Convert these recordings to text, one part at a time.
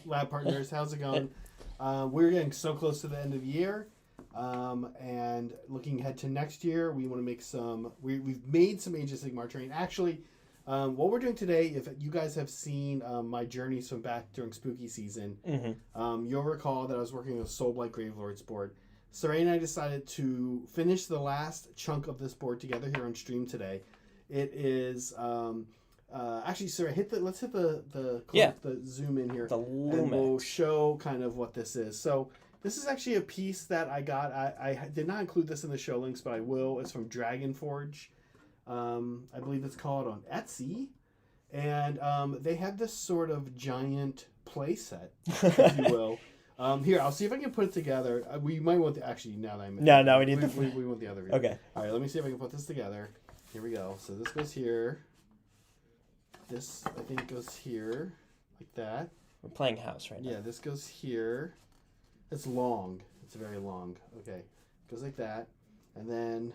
lab partners. How's it going? We're getting so close to the end of the year, and looking ahead to next year, we want to make some. We've made some Age of Sigmar terrain. Actually, what we're doing today, if you guys have seen my journeys from back during spooky season, you'll recall that I was working with Soulblight Gravelords board. Saray and I decided to finish the last chunk of this board together here on stream today. It is actually, Saray, let's hit the zoom in here, the Lumx. And we'll show kind of what this is. So this is actually a piece that I got. I did not include this in the show links, but I will. It's from Dragonforge. I believe it's called on Etsy, and they have this sort of giant play set, if you will. Here, I'll see if I can put it together. We might want to actually now that I'm no, we need we want the other view. Okay. All right, let me see if I can put this together. Here we go. So this goes here. This I think goes here, like that. We're playing house right now. Yeah, this goes here. It's long. It's very long. Okay, goes like that, and then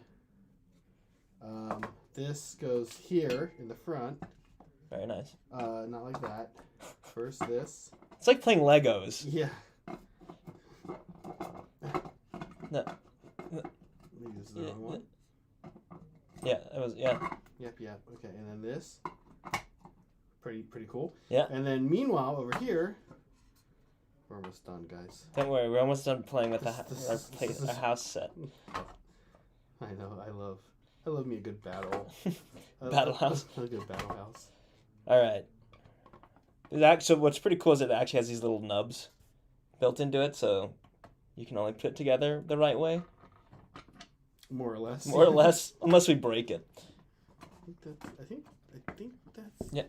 this goes here in the front. Very nice. Not like that. First this. It's like playing Legos. Yeah. No. Maybe this is the wrong one. Yeah, it was. Yeah. Yep. Okay, and then this. Pretty cool. Yeah. And then meanwhile over here, we're almost done, guys. Don't worry, we're almost done playing with a house set. I know. I love me a good battle. Battle house. A good battle house. All right. So what's pretty cool is it actually has these little nubs built into it, so you can only put it together the right way. More or less. More or less, unless we break it. I think that's. Yeah.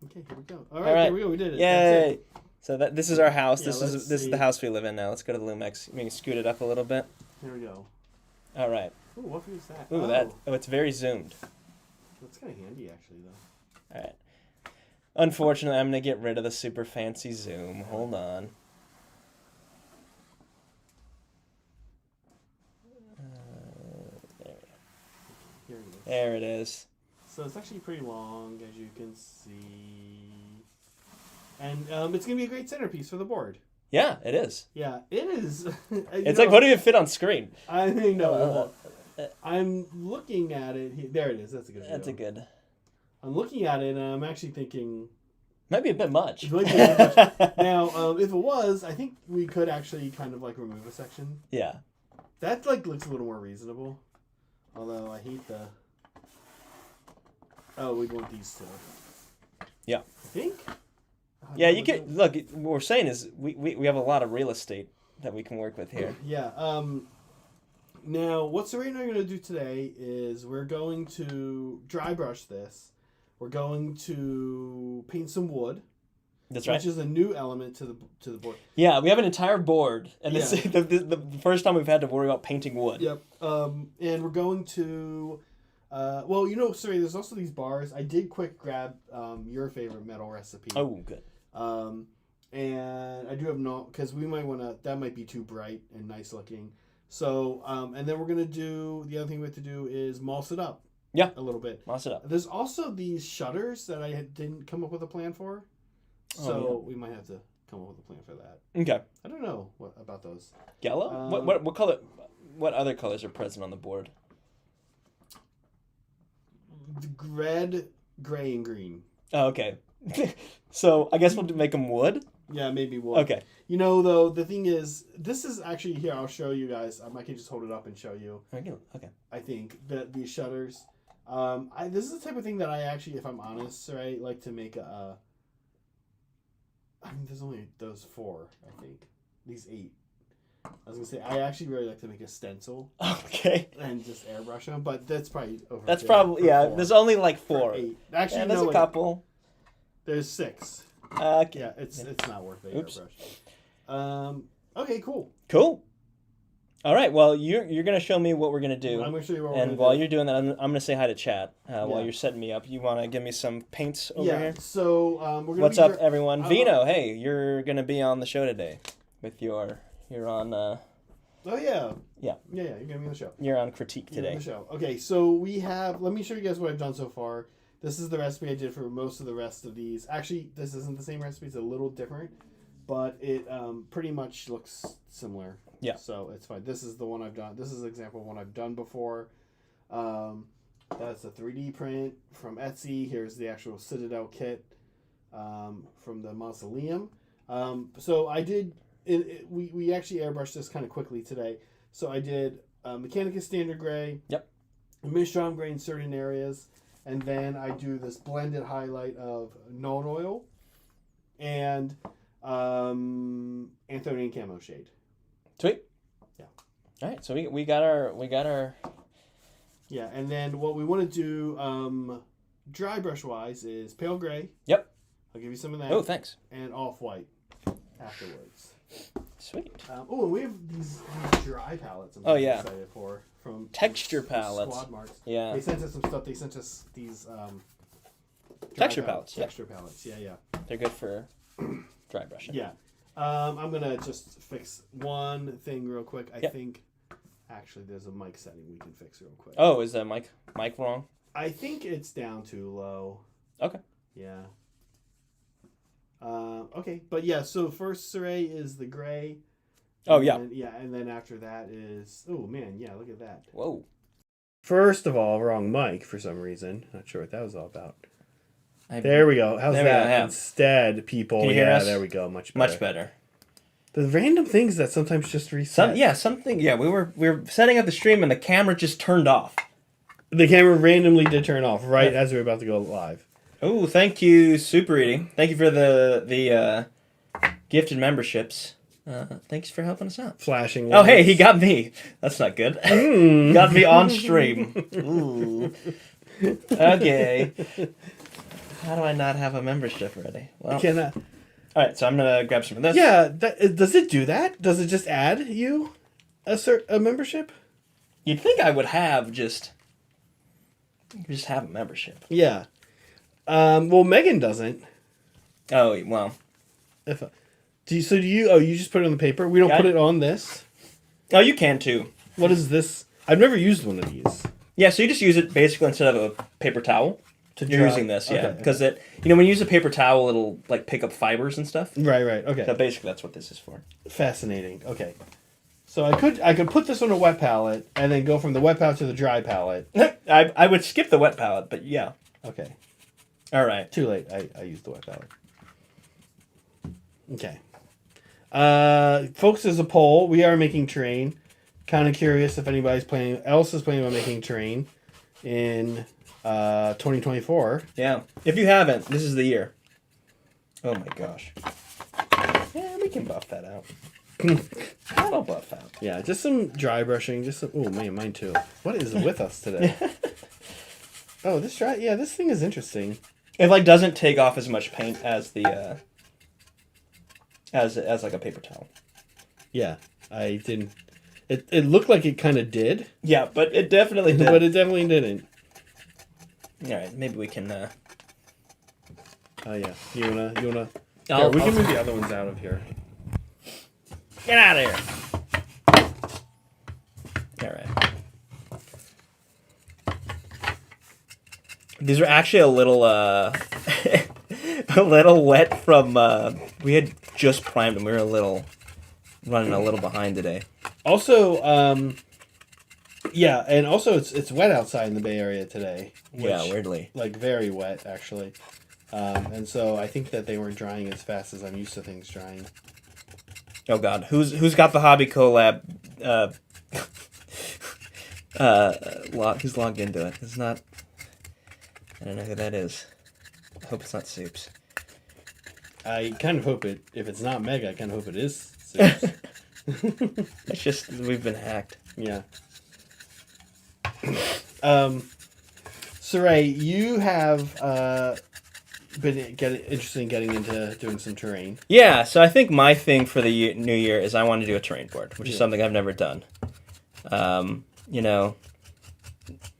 Okay, here we go. All right, there we go. We did it. Yay! It. So this is our house. Yeah, this is the house we live in now. Let's go to the Lumx. We can scoot it up a little bit. Here we go. All right. Ooh, what view is that? Ooh, it's very zoomed. That's kind of handy, actually, though. All right. Unfortunately, I'm gonna get rid of the super fancy zoom. Hold on. There it is. So it's actually pretty long, as you can see. And it's going to be a great centerpiece for the board. Yeah, it is. Yeah, it is. It's like, what do you fit on screen? I know. I'm looking at it. There it is. That's a good That's video. a good. I'm looking at it, and I'm actually thinking... Might be a bit much. It might be a bit much. Now, if it was, I think we could actually kind of, remove a section. Yeah. That, looks a little more reasonable. Although, I hate the... Oh, we'd want these two. Yeah. I think? Yeah, you can... Look, what we're saying is we have a lot of real estate that we can work with here. Yeah. Now, what Saray and I are going to do today is we're going to dry brush this. We're going to paint some wood. That's right. Which is a new element to the board. Yeah, we have an entire board, and this is the first time we've had to worry about painting wood. Yep. And we're going to... Saray, there's also these bars. I did quick grab your favorite metal recipe. Oh, good. And I do have because we might want to... That might be too bright and nice looking. So, and then we're going to do... The other thing we have to do is moss it up. Yeah. A little bit. Moss it up. There's also these shutters that I didn't come up with a plan for. So we might have to come up with a plan for that. Okay. I don't know about those. Yellow? What color? What other colors are present on the board? Red, gray, and green. Oh, okay. So I guess we'll make them wood? Yeah, maybe wood. Okay. Though, the thing is, this is actually, here, I'll show you guys. I can just hold it up and show you. Okay. I think that these shutters. This is the type of thing that I actually, if I'm honest, right, like to make a... there's only those 4, I think. These 8. I was going to say, I actually really like to make a stencil. Okay. And just airbrush them, but that's probably over. That's probably, yeah, 4. there's only 4. For 8. Actually, there's a couple. There's 6. Okay. Yeah, it's not worth it. Oops. Airbrush. Okay, cool. Cool. All right, well, you're going to show me what we're going to do. I'm going to show you what we're going to do. And while you're doing that, I'm going to say hi to chat while you're setting me up. You want to give me some paints over here? Yeah, so we're going to What's up, everyone? Vino, hey, you're going to be on the show today with you're on... Oh, yeah. Yeah. Yeah, you're going to be on the show. You're on Critique today. You're on the show. Okay, so we have... Let me show you guys what I've done so far. This is the recipe I did for most of the rest of these. Actually, this isn't the same recipe. It's a little different, but it pretty much looks similar. Yeah. So it's fine. This is the one I've done. This is an example of one I've done before. That's a 3D print from Etsy. Here's the actual Citadel kit from the Mausoleum. So I did. We actually airbrushed this kind of quickly today. So I did Mechanicus Standard Gray. Yep. Mistron Gray in certain areas. And then I do this blended highlight of Known Oil and Anthonian Camo Shade. Sweet. Yeah. All right, so we got our. Yeah, and then what we want to do dry brush wise is pale gray. Yep. I'll give you some of that. Oh, thanks. And off white afterwards. Sweet. Oh, and we have these dry palettes. I'm excited for from texture palettes. Squad Marks. Yeah. They sent us some stuff. They sent us these texture palettes. Texture palettes. Yeah. They're good for dry brushing. Yeah. I'm gonna just fix one thing real quick. I think actually there's a mic setting we can fix real quick. Oh, is the mic wrong? I think it's down too low. Okay. Yeah. Okay, but yeah. So first Cire is the gray. Oh yeah. And then after that is look at that. Whoa. First of all, wrong mic for some reason. Not sure what that was all about. There we go. How's that? Instead, people. Can you hear us? There we go. Much better. Much better. The random things that sometimes just reset. We were setting up the stream and the camera just turned off. The camera randomly did turn off as we were about to go live. Oh, thank you, Super Eating. Thank you for the gifted memberships. Thanks for helping us out. Flashing. Oh, hey, he got me. That's not good. Got me on stream. Ooh. Okay. How do I not have a membership ready? Well, all right, so I'm gonna grab some of this. Yeah, does it do that? Does it just add you a membership? You'd think I would have just have a membership. Yeah. Well, Megan doesn't. Oh well. Do you just put it on the paper? We don't put it on this. Oh, you can too. What is this? I've never used one of these. Yeah, so you just use it basically instead of a paper towel. You're using this, yeah, because when you use a paper towel, it'll like pick up fibers and stuff. Right. Okay. So basically, that's what this is for. Fascinating. Okay. So I could put this on a wet palette and then go from the wet palette to the dry palette. I would skip the wet palette, but yeah. Okay. All right. Too late. I used the wet palette. Okay. Folks, there's a poll. We are making terrain. Kind of curious if anybody's planning on making terrain in 2024. Yeah. If you haven't, this is the year. Oh my gosh. Yeah, we can buff that out. That'll buff out. Yeah, just some dry brushing. Oh man, mine too. What is with us today? Oh, this thing is interesting. It doesn't take off as much paint as the as like a paper towel. Yeah, I didn't. It looked like it kind of did. Yeah, but it definitely did. But it definitely didn't. All right, maybe we can. Oh yeah, you wanna. Here, we can move the other ones out of here. Get out of here! All right. These are actually a little a little wet from. We had just primed them. We were running a little behind today. Also, and also it's wet outside in the Bay Area today. Yeah, weirdly. Very wet, actually. And so I think that they weren't drying as fast as I'm used to things drying. Oh God, who's got the hobby collab? Who's logged into it? It's not. I don't know who that is. I hope it's not Soups. I kind of hope it. If it's not Mega, I kind of hope it is Soups. It's just we've been hacked. Yeah. Cire, you have been interested in getting into doing some terrain. Yeah, so I think my thing for the new year is I want to do a terrain board, which is something I've never done.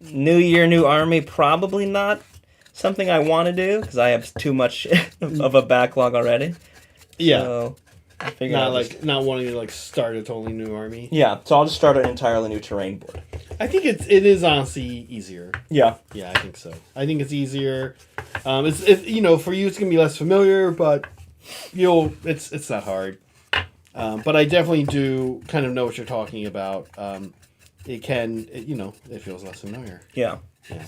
New year, new army, probably not something I want to do because I have too much of a backlog already. Yeah. So I figure not wanting to start a totally new army. Yeah, so I'll just start an entirely new terrain board. I think it is honestly easier. Yeah. Yeah, I think so. I think it's easier. It's for you it's gonna be less familiar, but it's not hard. But I definitely do kind of know what you're talking about. It feels less familiar. Yeah. Yeah.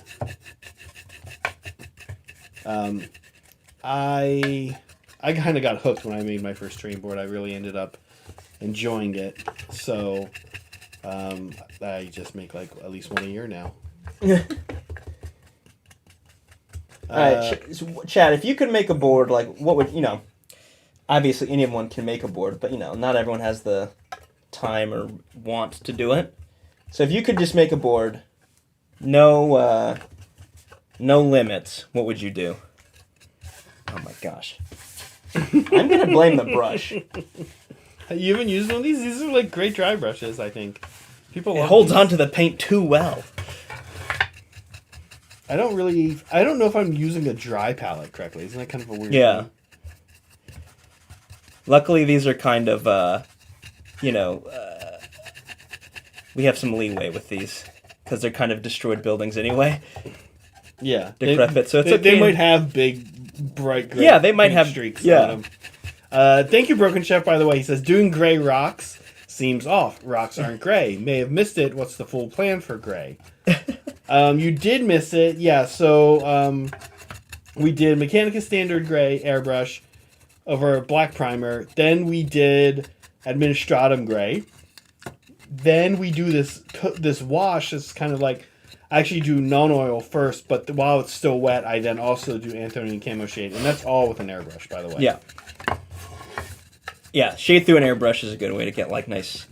I kind of got hooked when I made my first train board. I really ended up enjoying it. So I just make like at least one a year now. All right, Chad, if you could make a board, like what would obviously anyone can make a board, but not everyone has the time or want to do it. So if you could just make a board, no limits, what would you do? Oh my gosh. I'm going to blame the brush. You haven't used one of these? These are like great dry brushes, I think. People It holds on to the paint too well. I don't know if I'm using a dry palette correctly. Isn't that kind of a weird thing? Luckily, these are kind of, we have some leeway with these because they're kind of destroyed buildings anyway. Yeah. Decrepit, so it's okay. They might have big, bright gray they might have streaks on them. Thank you, Broken Chef, by the way. He says, doing gray rocks seems off. Rocks aren't gray. May have missed it. What's the full plan for gray? You did miss it. Yeah, so we did Mechanica Standard Gray airbrush over black primer. Then we did Administratum Gray. Then we do this wash. It's kind of like, I actually do non-oil first, but while it's still wet, I then also do Anthony and Camo Shade. And that's all with an airbrush, by the way. Yeah. Yeah, shade through an airbrush is a good way to get like nice,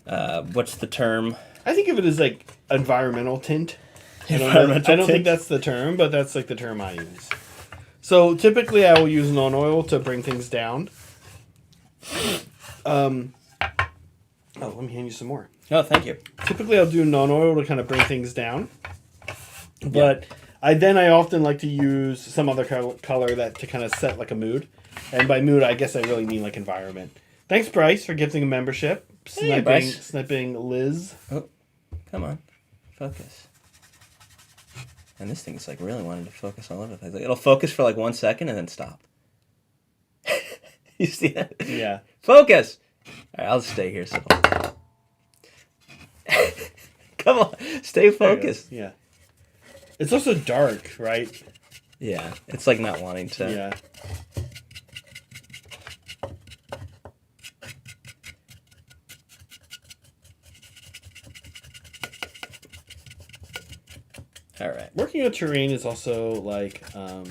what's the term? I think of it as like environmental tint. I don't think that's the term, but that's like the term I use. So typically I will use non-oil to bring things down. Let me hand you some more. Oh, thank you. Typically I'll do non-oil to kind of bring things down. But I often like to use some other color to kind of set like a mood. And by mood, I guess I really mean like environment. Thanks, Bryce, for gifting a membership. Sniping Liz. Oh, come on. Focus. And this thing's like really wanting to focus all over the place. Like, it'll focus for like 1 second and then stop. You see that? Yeah. Focus! Alright, I'll stay here. So. Come on. Stay focused. Yeah. It's also dark, right? Yeah. It's like not wanting to. Yeah. All right. Working with terrain is also like, I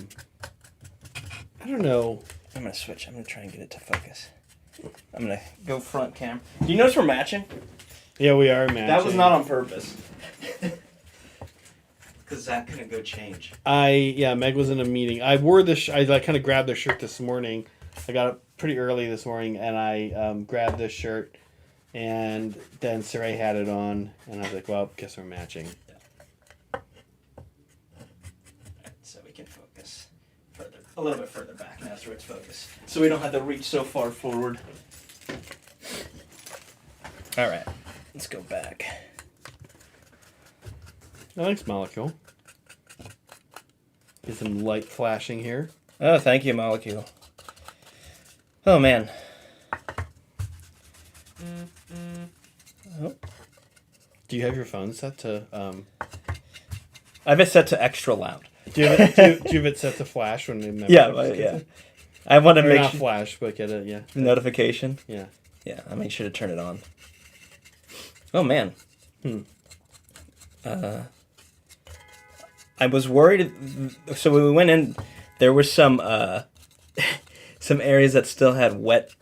don't know. I'm going to switch. I'm going to try and get it to focus. I'm going to go front cam. Do you notice we're matching? Yeah, we are matching. That was not on purpose. Because Zach couldn't go change. Meg was in a meeting. I wore this, I kind of grabbed the shirt this morning. I got up pretty early this morning and I grabbed this shirt and then Saray had it on and I was like, well, guess we're matching. So we can focus a little bit further back now so it's focused. So we don't have to reach so far forward. All right, let's go back. Thanks, Molecule. Get some light flashing here. Oh, thank you, Molecule. Oh, man. Oh. Do you have your phone set to... I have it set to extra loud. Do you have it set to flash when the yeah. I want to make not flash, but get it, yeah. Notification? Yeah. Yeah, I made sure to turn it on. Oh, man. I was worried. So when we went in, there were some areas that still had wet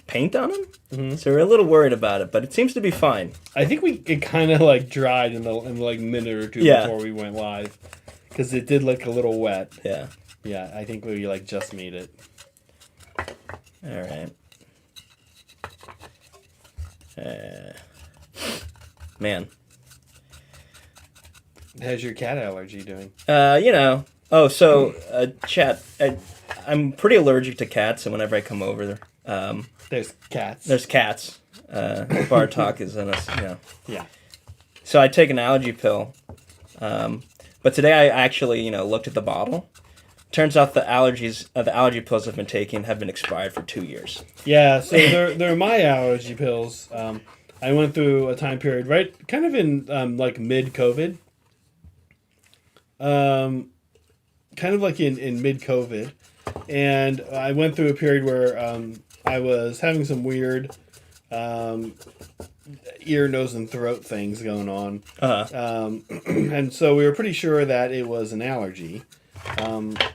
paint on them. Mm-hmm. So we were a little worried about it, but it seems to be fine. I think it kind of like dried in like minute or two before we went live, because it did look a little wet. Yeah. Yeah, I think we like just made it. All right. Man. How's your cat allergy doing? Oh, so chat. I'm pretty allergic to cats, and whenever I come over, there's cats. There's cats. Bartok is in us. Yeah. So I take an allergy pill, but today I actually looked at the bottle. Turns out the allergy pills I've been taking have been expired for 2 years. Yeah, so they're my allergy pills. I went through a time period kind of in like mid-COVID. Kind of like in mid-COVID. And I went through a period where I was having some weird ear, nose, and throat things going on. And so we were pretty sure that it was an allergy.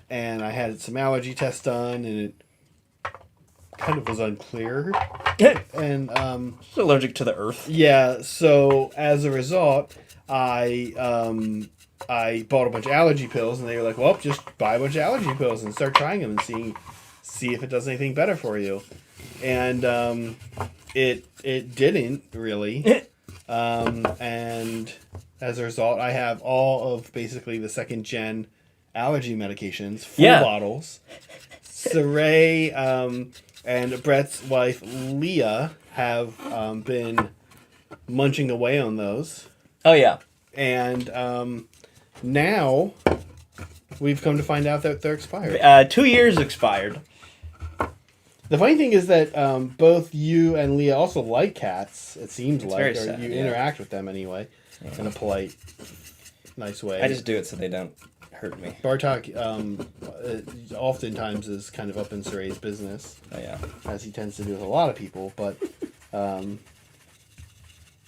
And I had some allergy tests done, and it kind of was unclear. And It's allergic to the earth. yeah, so as a result, I bought a bunch of allergy pills, and they were like, "Well, just buy a bunch of allergy pills and start trying them and see if it does anything better for you." And it didn't really. And as a result, I have all of basically the second gen allergy medications, full bottles. Saray and Brett's wife Leah have been munching away on those. Oh yeah. And now we've come to find out that they're expired. 2 years expired. The funny thing is that both you and Leah also like cats, it seems It's like. very Or sad, you yeah. interact with them anyway, in a polite, nice way. I just do it so they don't hurt me. Bartok oftentimes is kind of up in Saray's business, Oh yeah. as he tends to do with a lot of people. But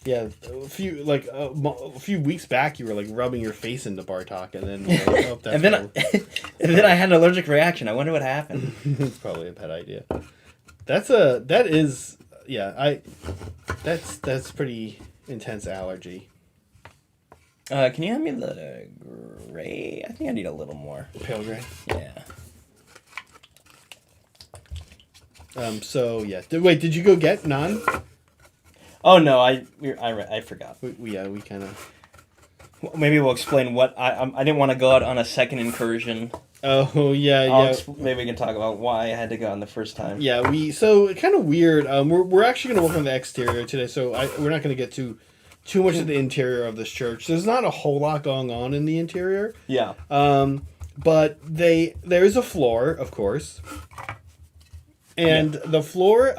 yeah, a few weeks back, you were like rubbing your face into Bartok, and then you're like, oh, that's and then I had an allergic reaction. I wonder what happened. it's probably a bad idea. That's pretty intense allergy. Can you hand me the gray? I think I need a little more. Pale gray. Yeah. So yeah. Did you go get none? Oh no, I forgot. We kind of. Maybe we'll explain what I didn't want to go out on a second incursion. Oh yeah. Maybe we can talk about why I had to go on the first time. Yeah, so kind of weird. We're actually going to work on the exterior today, so we're not going to get too much of the interior of this church. There's not a whole lot going on in the interior. Yeah. But there is a floor, of course, and the floor.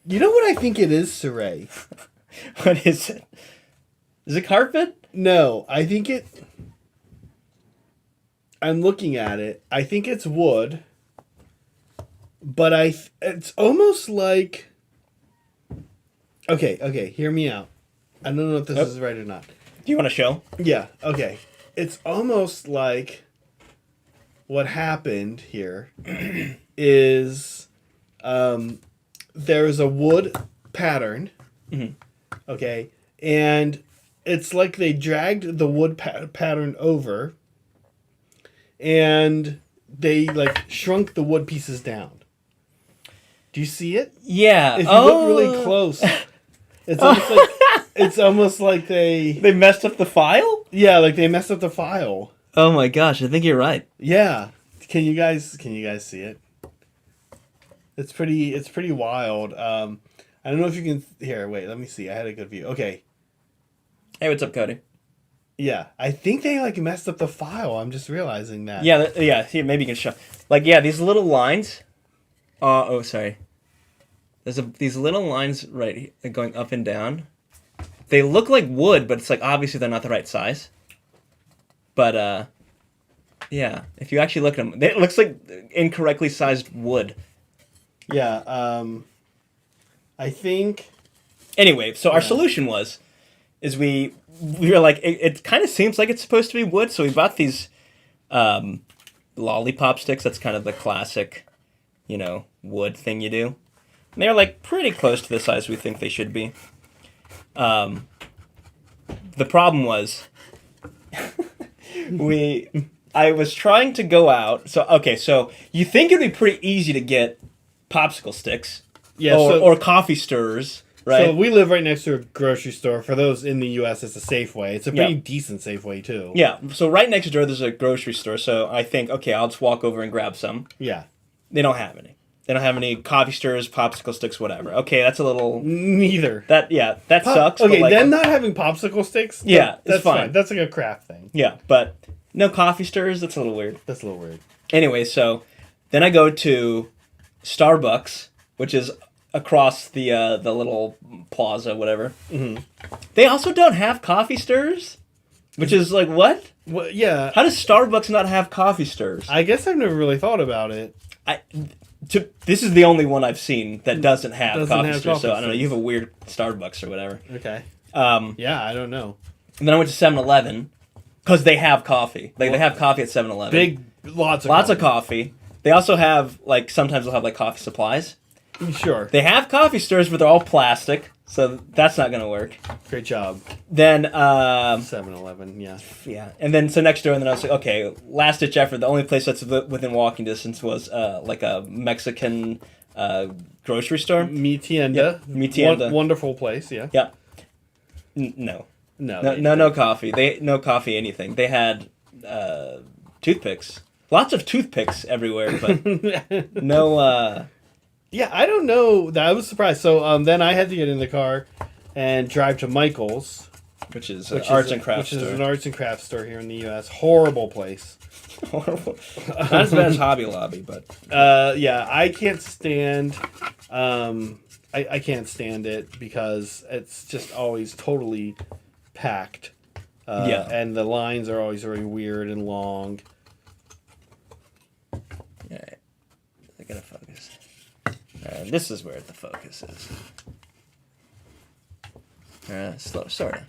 You know what I think it is, Saray? What is it? Is it carpet? No, I think it. I'm looking at it. I think it's wood, but it's almost like. Okay, hear me out. I don't know if this is right or not. Do you want to show? Yeah, okay. It's almost like what happened here is there's a wood pattern, okay, and it's like they dragged the wood pattern over and they like shrunk the wood pieces down. Do you see it? Yeah. If you look really close, it's almost like they messed up the file? Yeah, like they messed up the file. Oh my gosh, I think you're right. Yeah. Can you guys see it? It's pretty wild. I don't know if you can here, wait, let me see. I had a good view. Okay. Hey, what's up, Cody? Yeah, I think they like messed up the file. I'm just realizing that. Yeah, here, maybe you can show. Like, yeah, these little lines. Sorry. There's these little lines right here, going up and down. They look like wood, but it's like obviously they're not the right size. But yeah, if you actually look at them, it looks like incorrectly sized wood. Yeah, I think. Anyway, so our solution is we were like, it kind of seems like it's supposed to be wood, so we bought these lollipop sticks. That's kind of the classic, wood thing you do. And they're like pretty close to the size we think they should be. The problem was, I was trying to go out. So you think it'd be pretty easy to get popsicle sticks, or coffee stirrers, right? So we live right next to a grocery store. For those in the U.S., it's a Safeway. It's a pretty decent Safeway too. Yeah. So right next door, there's a grocery store. So I think, okay, I'll just walk over and grab some. Yeah. They don't have any. They don't have any coffee stirrers, popsicle sticks, whatever. Okay, that's a little... Neither. That sucks. Okay, but then not having popsicle sticks? Yeah, that's fine. That's like a craft thing. Yeah, but no coffee stirrers, that's a little weird. That's a little weird. Anyway, so then I go to Starbucks, which is across the little plaza, whatever. Mm-hmm. They also don't have coffee stirrers, which is like, what? Well, yeah. How does Starbucks not have coffee stirrers? I guess I've never really thought about it. This is the only one I've seen that doesn't have coffee stirers, so I don't know, stirers. you have a weird Starbucks or whatever. Okay. Yeah, I don't know. And then I went to 7-Eleven, because they have coffee. Like, they have coffee at 7-Eleven. Lots of coffee. They also have, like, sometimes they'll have, like, coffee supplies. Sure. They have coffee stirrers, but they're all plastic, so that's not going to work. Great job. Then, 7-Eleven, yeah. Yeah. And then, so next door, and then I was like, okay, last-ditch effort. The only place that's within walking distance was, like, a Mexican grocery store. Mi Tienda. Yeah, Mi Tienda. Wonderful place, yeah. Yeah. No, no coffee. No coffee, anything. They had toothpicks. Lots of toothpicks everywhere, but no... Yeah, I don't know. I was surprised. So then I had to get in the car and drive to Michael's. Which is an arts and crafts store. Which is an arts and crafts store here in the U.S. Horrible place. Horrible. Not as bad as Hobby Lobby, but... yeah, I can't stand... I can't stand it because it's just always totally packed. Yeah. And the lines are always very weird and long. Alright. I gotta focus. This is where the focus is. Slow, sort of.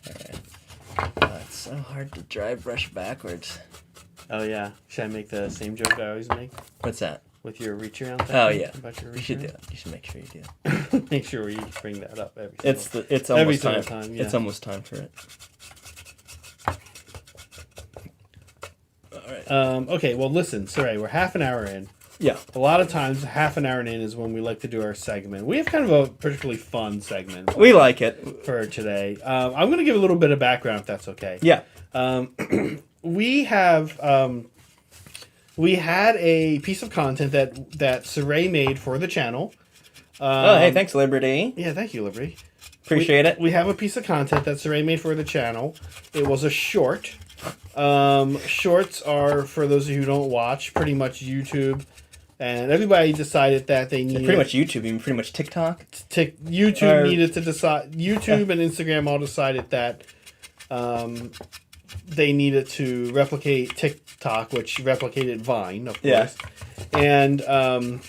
Alright. It's so hard to dry brush backwards. Oh, yeah. Should I make the same joke I always make? What's that? With your reach around thing? Oh, yeah. You should do it. You should make sure you do it. Make sure we bring that up every It's almost time. Yeah. It's almost time for it. Okay, well, listen, Cire, we're half an hour in. Yeah. A lot of times, half an hour in is when we like to do our segment. We have kind of a particularly fun segment. We like it. For today. I'm going to give a little bit of background, if that's okay. Yeah. We had a piece of content that Cire made for the channel. Hey, thanks, Liberty. Yeah, thank you, Liberty. Appreciate it. We have a piece of content that Cire made for the channel. It was a short. Shorts are, for those of you who don't watch, pretty much YouTube, and everybody decided that they needed... Pretty much YouTube, you mean pretty much TikTok? YouTube needed to decide... YouTube and Instagram all decided that they needed to replicate TikTok, which replicated Vine, of course. Yeah. And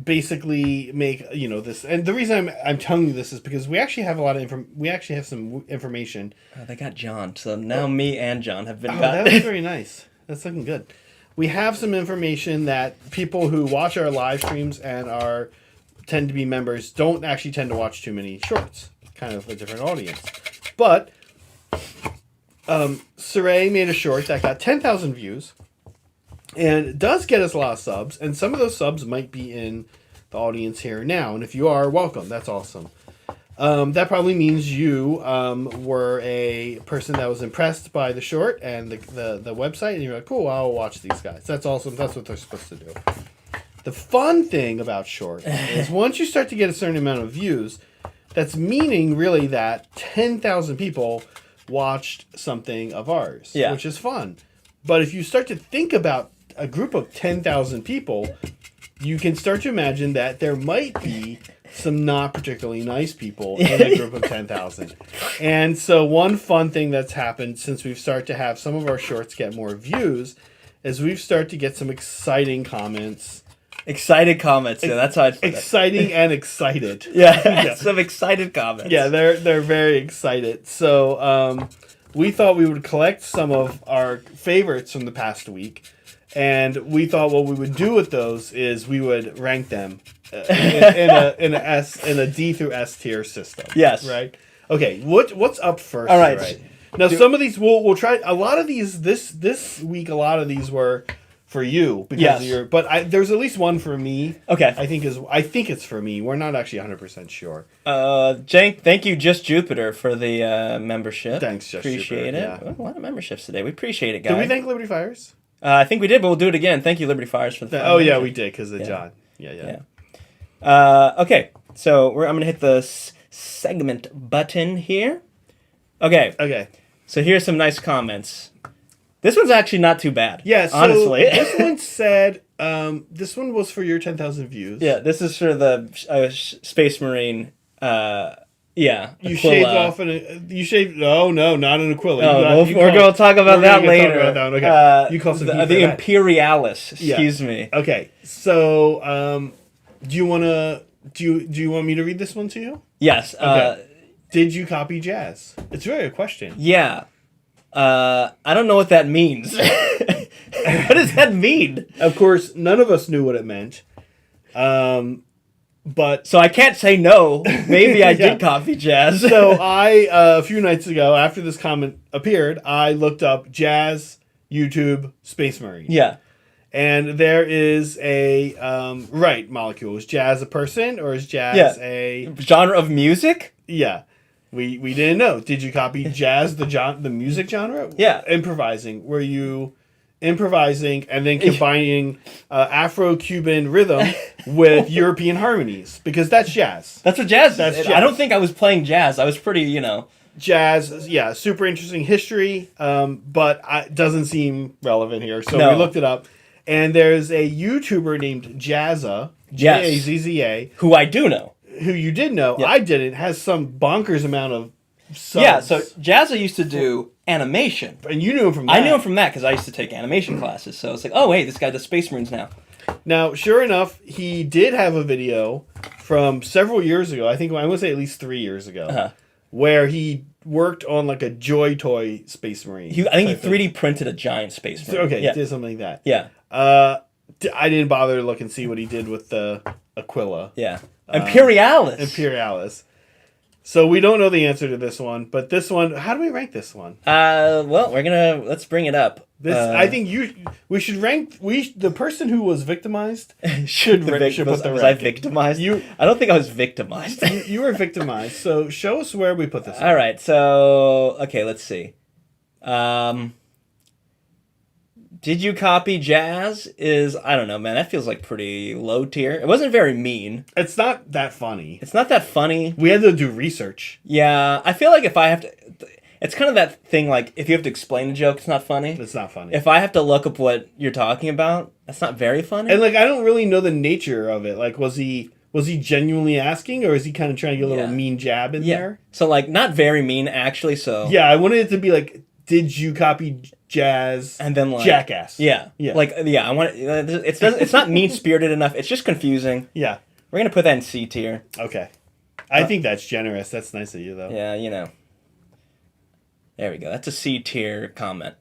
basically make this, and the reason I'm telling you this is because we actually have a lot of we actually have some information. They got John, so now me and John have been got. That was very nice. That's looking good. We have some information that people who watch our live streams and tend to be members don't actually tend to watch too many shorts. Kind of a different audience, but Cire made a short that got 10,000 views. And it does get us a lot of subs, and some of those subs might be in the audience here now. And if you are, welcome. That's awesome. That probably means you were a person that was impressed by the short and the website, and you're like, cool, I'll watch these guys. That's awesome. That's what they're supposed to do. The fun thing about short is once you start to get a certain amount of views, that's meaning really that 10,000 people watched something of ours, which is fun. But if you start to think about a group of 10,000 people, you can start to imagine that there might be some not particularly nice people in a group of 10,000. And so one fun thing that's happened since we've started to have some of our shorts get more views is we've started to get some exciting comments. Excited comments, yeah, that's how I'd put it. Exciting and excited. Yeah, some excited comments. Yeah, they're very excited. So we thought we would collect some of our favorites from the past week. And we thought what we would do with those is we would rank them in a D through S tier system. Yes. Right. Okay. What's up first? All right. Now some of these we'll try. A lot of these this week. A lot of these were for you because of your. But there's at least one for me. Okay. I think it's for me. We're not actually 100% sure. Jank, thank you, Just Jupiter, for the membership. Thanks, Just appreciate Jupiter. it. Yeah. A lot of memberships today. We appreciate it, guys. Did we thank Liberty Fires? I think we did, but we'll do it again. Thank you, Liberty Fires, for the. Oh yeah, we did because of John. Yeah. Okay, so I'm gonna hit the segment button here. Okay. So here's some nice comments. This one's actually not too bad. Yeah, so honestly. This one said, this one was for your 10,000 views. Yeah, this is for the Space Marine. You shaved off no, not an Aquila. We're going to talk about that later. Okay. You call some the Imperialis. Excuse me. Okay, so do you want me to read this one to you? Yes. Okay. Did you copy Jazz? It's really a question. Yeah. I don't know what that means. What does that mean? Of course, none of us knew what it meant. But so I can't say no. Maybe I did copy Jazz. So I a few nights ago, after this comment appeared, I looked up Jazz YouTube Space Marine. Yeah. And there is a molecule. Is Jazz a person or is Jazz a genre of music? Yeah. We didn't know. Did you copy Jazz, the music genre? Yeah. Improvising. Were you improvising and then combining Afro-Cuban rhythm with European harmonies? Because that's jazz. That's what jazz is. Jazz. I don't think I was playing jazz. I was pretty, Jazz, yeah, super interesting history, but it doesn't seem relevant here. So we looked it up. And there's a YouTuber named Jazza, Jazza, who I do know. Who you did know, I didn't, has some bonkers amount of subs. Yeah, so Jazza used to do animation. And you knew him from that. I knew him from that because I used to take animation classes. So it's like, oh, hey, this guy does Space Marines now. Now, sure enough, he did have a video from several years ago. I think I would say at least 3 years ago, where he worked on like a Joy Toy Space Marine. I think he 3D printed a giant Space Marine. Okay, did something like that. Yeah. I didn't bother to look and see what he did with the Aquila. Yeah. Imperialis. So we don't know the answer to this one, but this one, how do we rank this one? Well, let's bring it up. I think we should rank the person who was victimized should put the ranking. Was I victimized? I don't think I was victimized. You were victimized. So show us where we put this. All right. So let's see. Did you copy Jazz? I don't know, man. That feels like pretty low tier. It wasn't very mean. It's not that funny. We had to do research. Yeah, I feel like if I have to... It's kind of that thing, like, if you have to explain a joke, it's not funny. It's not funny. If I have to look up what you're talking about, that's not very funny. And, I don't really know the nature of it. Like, was he genuinely asking, or is he kind of trying to get a little mean jab in there? So, not very mean, actually, so... Yeah, I wanted it to be like, did you copy Jazz and then Jackass? Yeah. I want it's not mean-spirited enough. It's just confusing. Yeah. We're going to put that in C tier. Okay. I think that's generous. That's nice of you, though. Yeah, There we go. That's a C tier comment.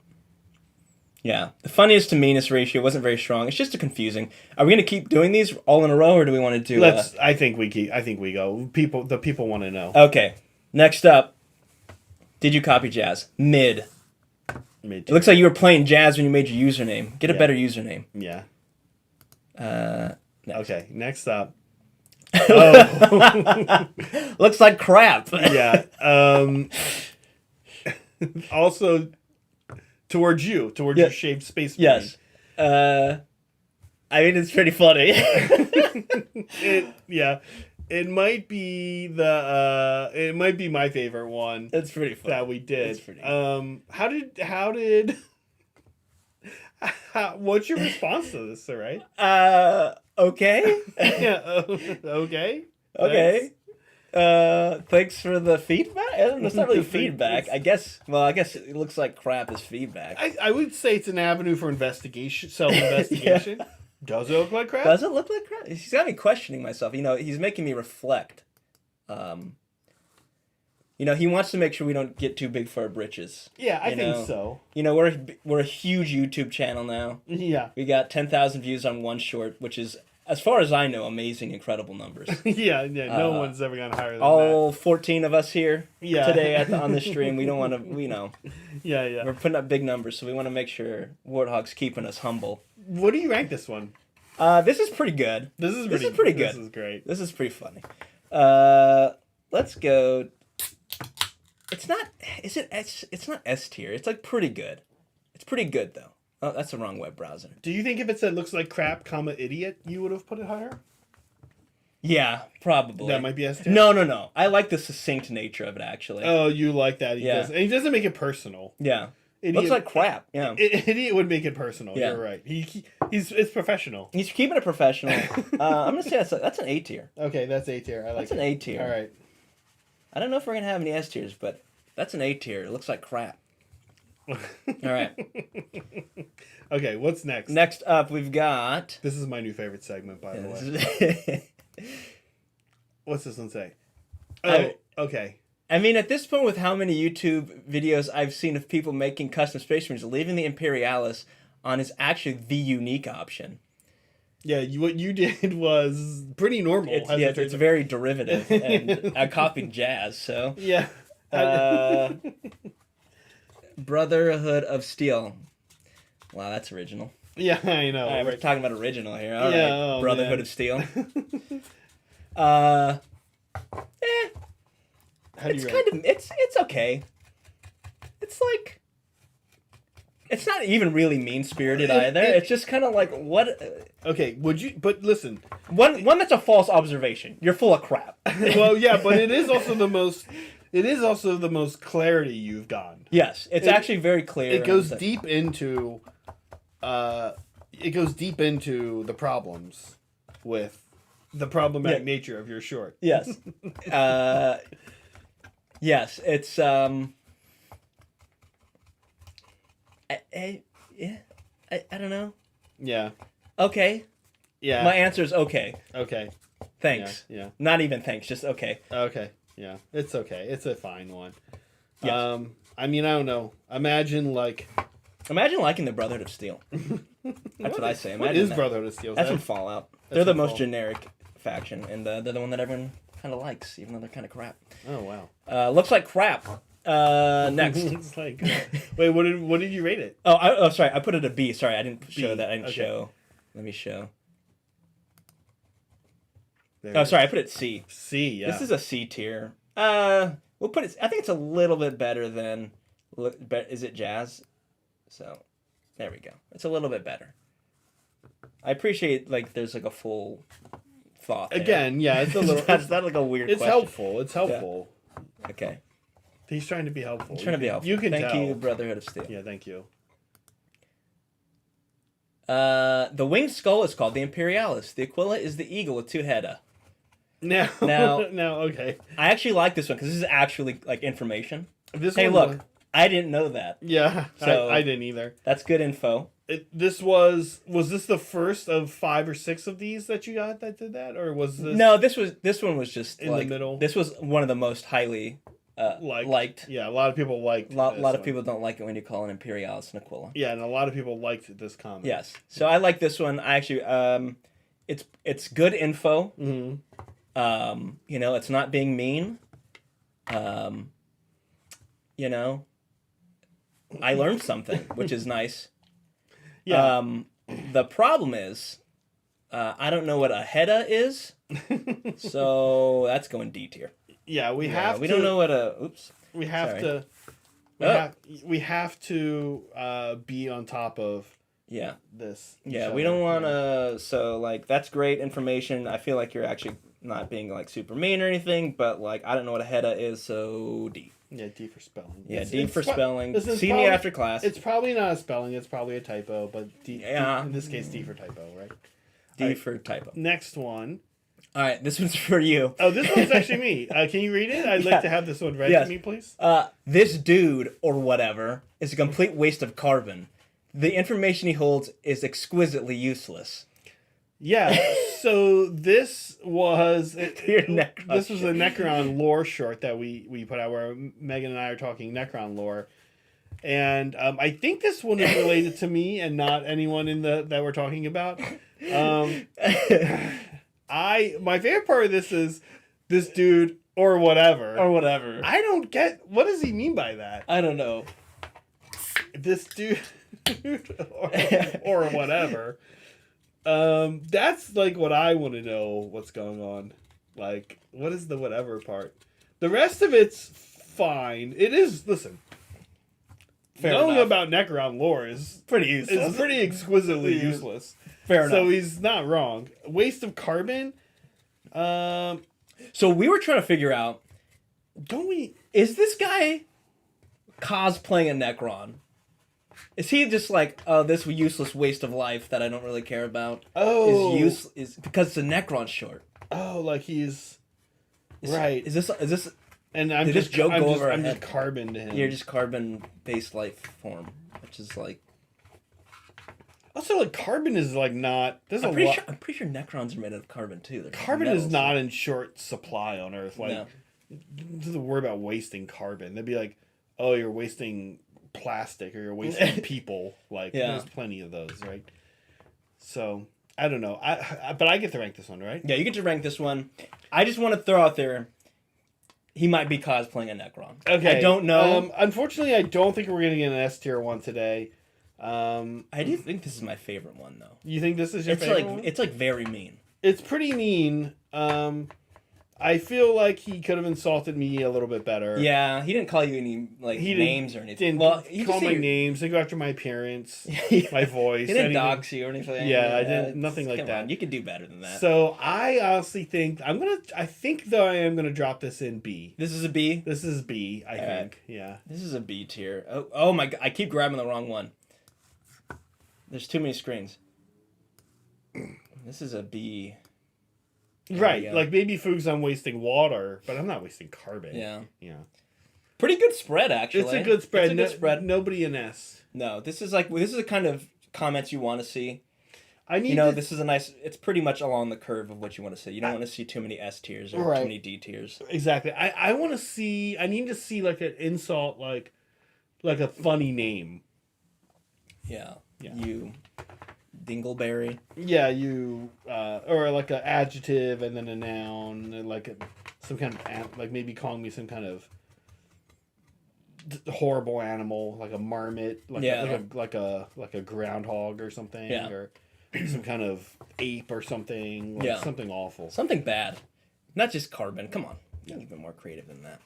Yeah. The funniest to meanest ratio wasn't very strong. It's just confusing. Are we going to keep doing these all in a row, or do we want to do... I think we go. The people want to know. Okay. Next up. Did you copy Jazz? Mid. It looks like you were playing Jazz when you made your username. Get a better username. Yeah. Next. Okay, next up. Looks like crap. Yeah. Also, towards your shaved Space Marine. Yes. I mean, it's pretty funny. It might be my favorite one. It's pretty funny. That we did. It's pretty what's your response to this, sir, right? Okay. Yeah. Okay. Okay. Thanks for the feedback. It's not really feedback. I guess it looks like crap is feedback. I would say it's an avenue for investigation, self-investigation. Yeah. Does it look like crap? Does it look like crap? He's got me questioning myself. He's making me reflect. He wants to make sure we don't get too big for our britches. Yeah, I think so. We're a huge YouTube channel now. Yeah. We got 10,000 views on one short, which is, as far as I know, amazing, incredible numbers. Yeah. No one's ever gone higher than all that. 14 of us here today on the stream. We don't want to, Yeah. We're putting up big numbers, so we want to make sure Warthog's keeping us humble. What do you rank this one? This is pretty good. This is pretty good. This is great. This is pretty funny. Let's go. It's not. Is it? It's not S tier. It's like pretty good. It's pretty good though. Oh, that's the wrong web browser. Do you think if it said looks like crap, comma idiot, you would have put it higher? Yeah, probably. That might be S tier. No. I like the succinct nature of it actually. Oh, you like that? Yeah. And he doesn't make it personal. Yeah. Idiot, looks like crap. Yeah. Idiot would make it personal. Yeah. You're right. It's professional. He's keeping it professional. I'm gonna say that's an A tier. Okay, that's A tier. I like. That's an A tier. All right. I don't know if we're gonna have any S tiers, but that's an A tier. It looks like crap. All right. Okay, what's next? Next up, we've got. This is my new favorite segment, by the way. What's this one say? Oh, okay. I mean, at this point, with how many YouTube videos I've seen of people making custom Space Marines, leaving the Imperialis on is actually the unique option. Yeah, what you did was pretty normal. It's very derivative, and I copied Jazz, so... Yeah. Brotherhood of Steel. Wow, that's original. Yeah, I know. All right, we're talking about original here. All yeah, right, oh, Brotherhood man. of Steel. It's okay. It's like it's not even really mean spirited either. It's just kind of like what. Okay, would you? But listen, one that's a false observation. You're full of crap. Well, yeah, but it is also the most. It is also the most clarity you've gotten. Yes, it's actually very clear. It goes deep into. It goes deep into the problems with the problematic nature of your short. Yes. Yes, it's I don't know. Yeah. Okay. Yeah. My answer is okay. Okay. Thanks. Yeah. Not even thanks, just okay. Okay. Yeah. It's okay. It's a fine one. Yes. I mean, I don't know. Imagine liking the Brotherhood of Steel. That's what I say. What is Brotherhood of Steel? That's from Fallout. They're the most generic faction, and they're the one that everyone kind of likes, even though they're kind of crap. Oh wow. Looks like crap. Next. It's like, wait, what did you rate it? Oh, sorry. I put it a B. Sorry, I didn't show that. I didn't show. Let me show. Sorry. I put it C. C. Yeah. This is a C tier. We'll put it. I think it's a little bit better than. Is it Jazz? So, there we go. It's a little bit better. I appreciate there's a full thought there. Again, yeah, it's a little. That's not a weird. It's question. helpful. It's helpful. Yeah. Okay. He's trying to be helpful. I'm trying to be helpful. You can thank tell. you, Brotherhood of Steel. Yeah, thank you. The winged skull is called the Imperialis. The Aquila is the eagle with two heada. Now, okay. I actually like this one because this is actually information. Hey, look, I didn't know that. Yeah, so I didn't either. That's good info. Was this the first of 5 or 6 of these that you got that did that, or was this? No, this one was just in the middle. This was one of the most highly liked. Yeah, a lot of people liked. A lot of people don't like it when you call an Imperialis an Aquila. Yeah, and a lot of people liked this comic. Yes, so I like this one. I actually, it's good info. Mm-hmm. It's not being mean. I learned something, which is nice. Yeah. The problem is, I don't know what a heada is, so that's going D tier. Yeah, we don't know what a. Oops. We have Sorry. to. We have to be on top of. Yeah. This. Yeah, we don't want to. So that's great information. I feel like you're actually not being super mean or anything, but I don't know what a heada is, so D. Yeah, D for spelling. Yeah, D for spelling. See me after class. It's probably not a spelling. It's probably a typo, but D. Yeah. D, in this case, D for typo, right? D for typo. Next one. All right, this one's for you. Oh, this one's actually me. Can you read it? I'd like to have this one read to me, please. This dude, or whatever, is a complete waste of carbon. The information he holds is exquisitely useless. Yeah, so this was a Necron Lore short that we put out where Megan and I are talking Necron Lore. And I think this one is related to me and not anyone that we're talking about. My favorite part of this is this dude or whatever. Or whatever. I don't get, what does he mean by that? I don't know. This dude or whatever. That's like what I want to know. What's going on? Like, what is the whatever part? The rest of it's fine. It is. Listen, knowing about Necron lore is pretty useless. Is pretty exquisitely useless. Fair enough. So he's not wrong. Waste of carbon. So we were trying to figure out. Is this guy cosplaying a Necron? Is he just like, oh, this useless waste of life that I don't really care about? Oh, is because it's a Necron short. Oh, like he's right. Is this? And I'm just joke I'm go just, over I'm our just head? carbon to him. You're just carbon-based life form, which is like. Also, like carbon is like not. I'm pretty sure Necrons are made out of carbon too. They're carbon metals, is not in short supply on Earth. Like, no. doesn't worry about wasting carbon. They'd be like, oh, you're wasting plastic or you're wasting people. Like, there's plenty of those, right? So I don't know. But I get to rank this one, right? Yeah, you get to rank this one. I just want to throw out there, he might be cosplaying a Necron. Okay. I don't know. Unfortunately, I don't think we're gonna get an S tier one today. I do think this is my favorite one though. You think this is your favorite one? It's like very mean. It's pretty mean. I feel like he could have insulted me a little bit better. Yeah, he didn't call you any names or anything. Didn't call my names. Didn't go after my appearance, my voice. He didn't dox you or anything. Yeah, I didn't. Nothing like that. On, you could do better than that. So I honestly think I think though I am gonna drop this in B. This is a B. This is B. I think. Yeah. This is a B tier. Oh my god! I keep grabbing the wrong one. There's too many screens. This is a B. Right, like maybe Fugs I'm wasting water, but I'm not wasting carbon. Yeah. Yeah. Pretty good spread, actually. It's a good spread. It's a good spread. Nobody an S. No, this is the kind of comments you want to see. This is a nice. It's pretty much along the curve of what you want to see. You don't want to see too many S tiers or too many D tiers. Exactly. I want to see. I need to see like an insult, like a funny name. Yeah. You. Dingleberry. Yeah, you, or like an adjective and then a noun, and like some kind of, like maybe calling me some kind of horrible animal, like a marmot, like a groundhog or something, or some kind of ape or something, something awful, something bad, not just carbon. Come on, you're even more creative than that.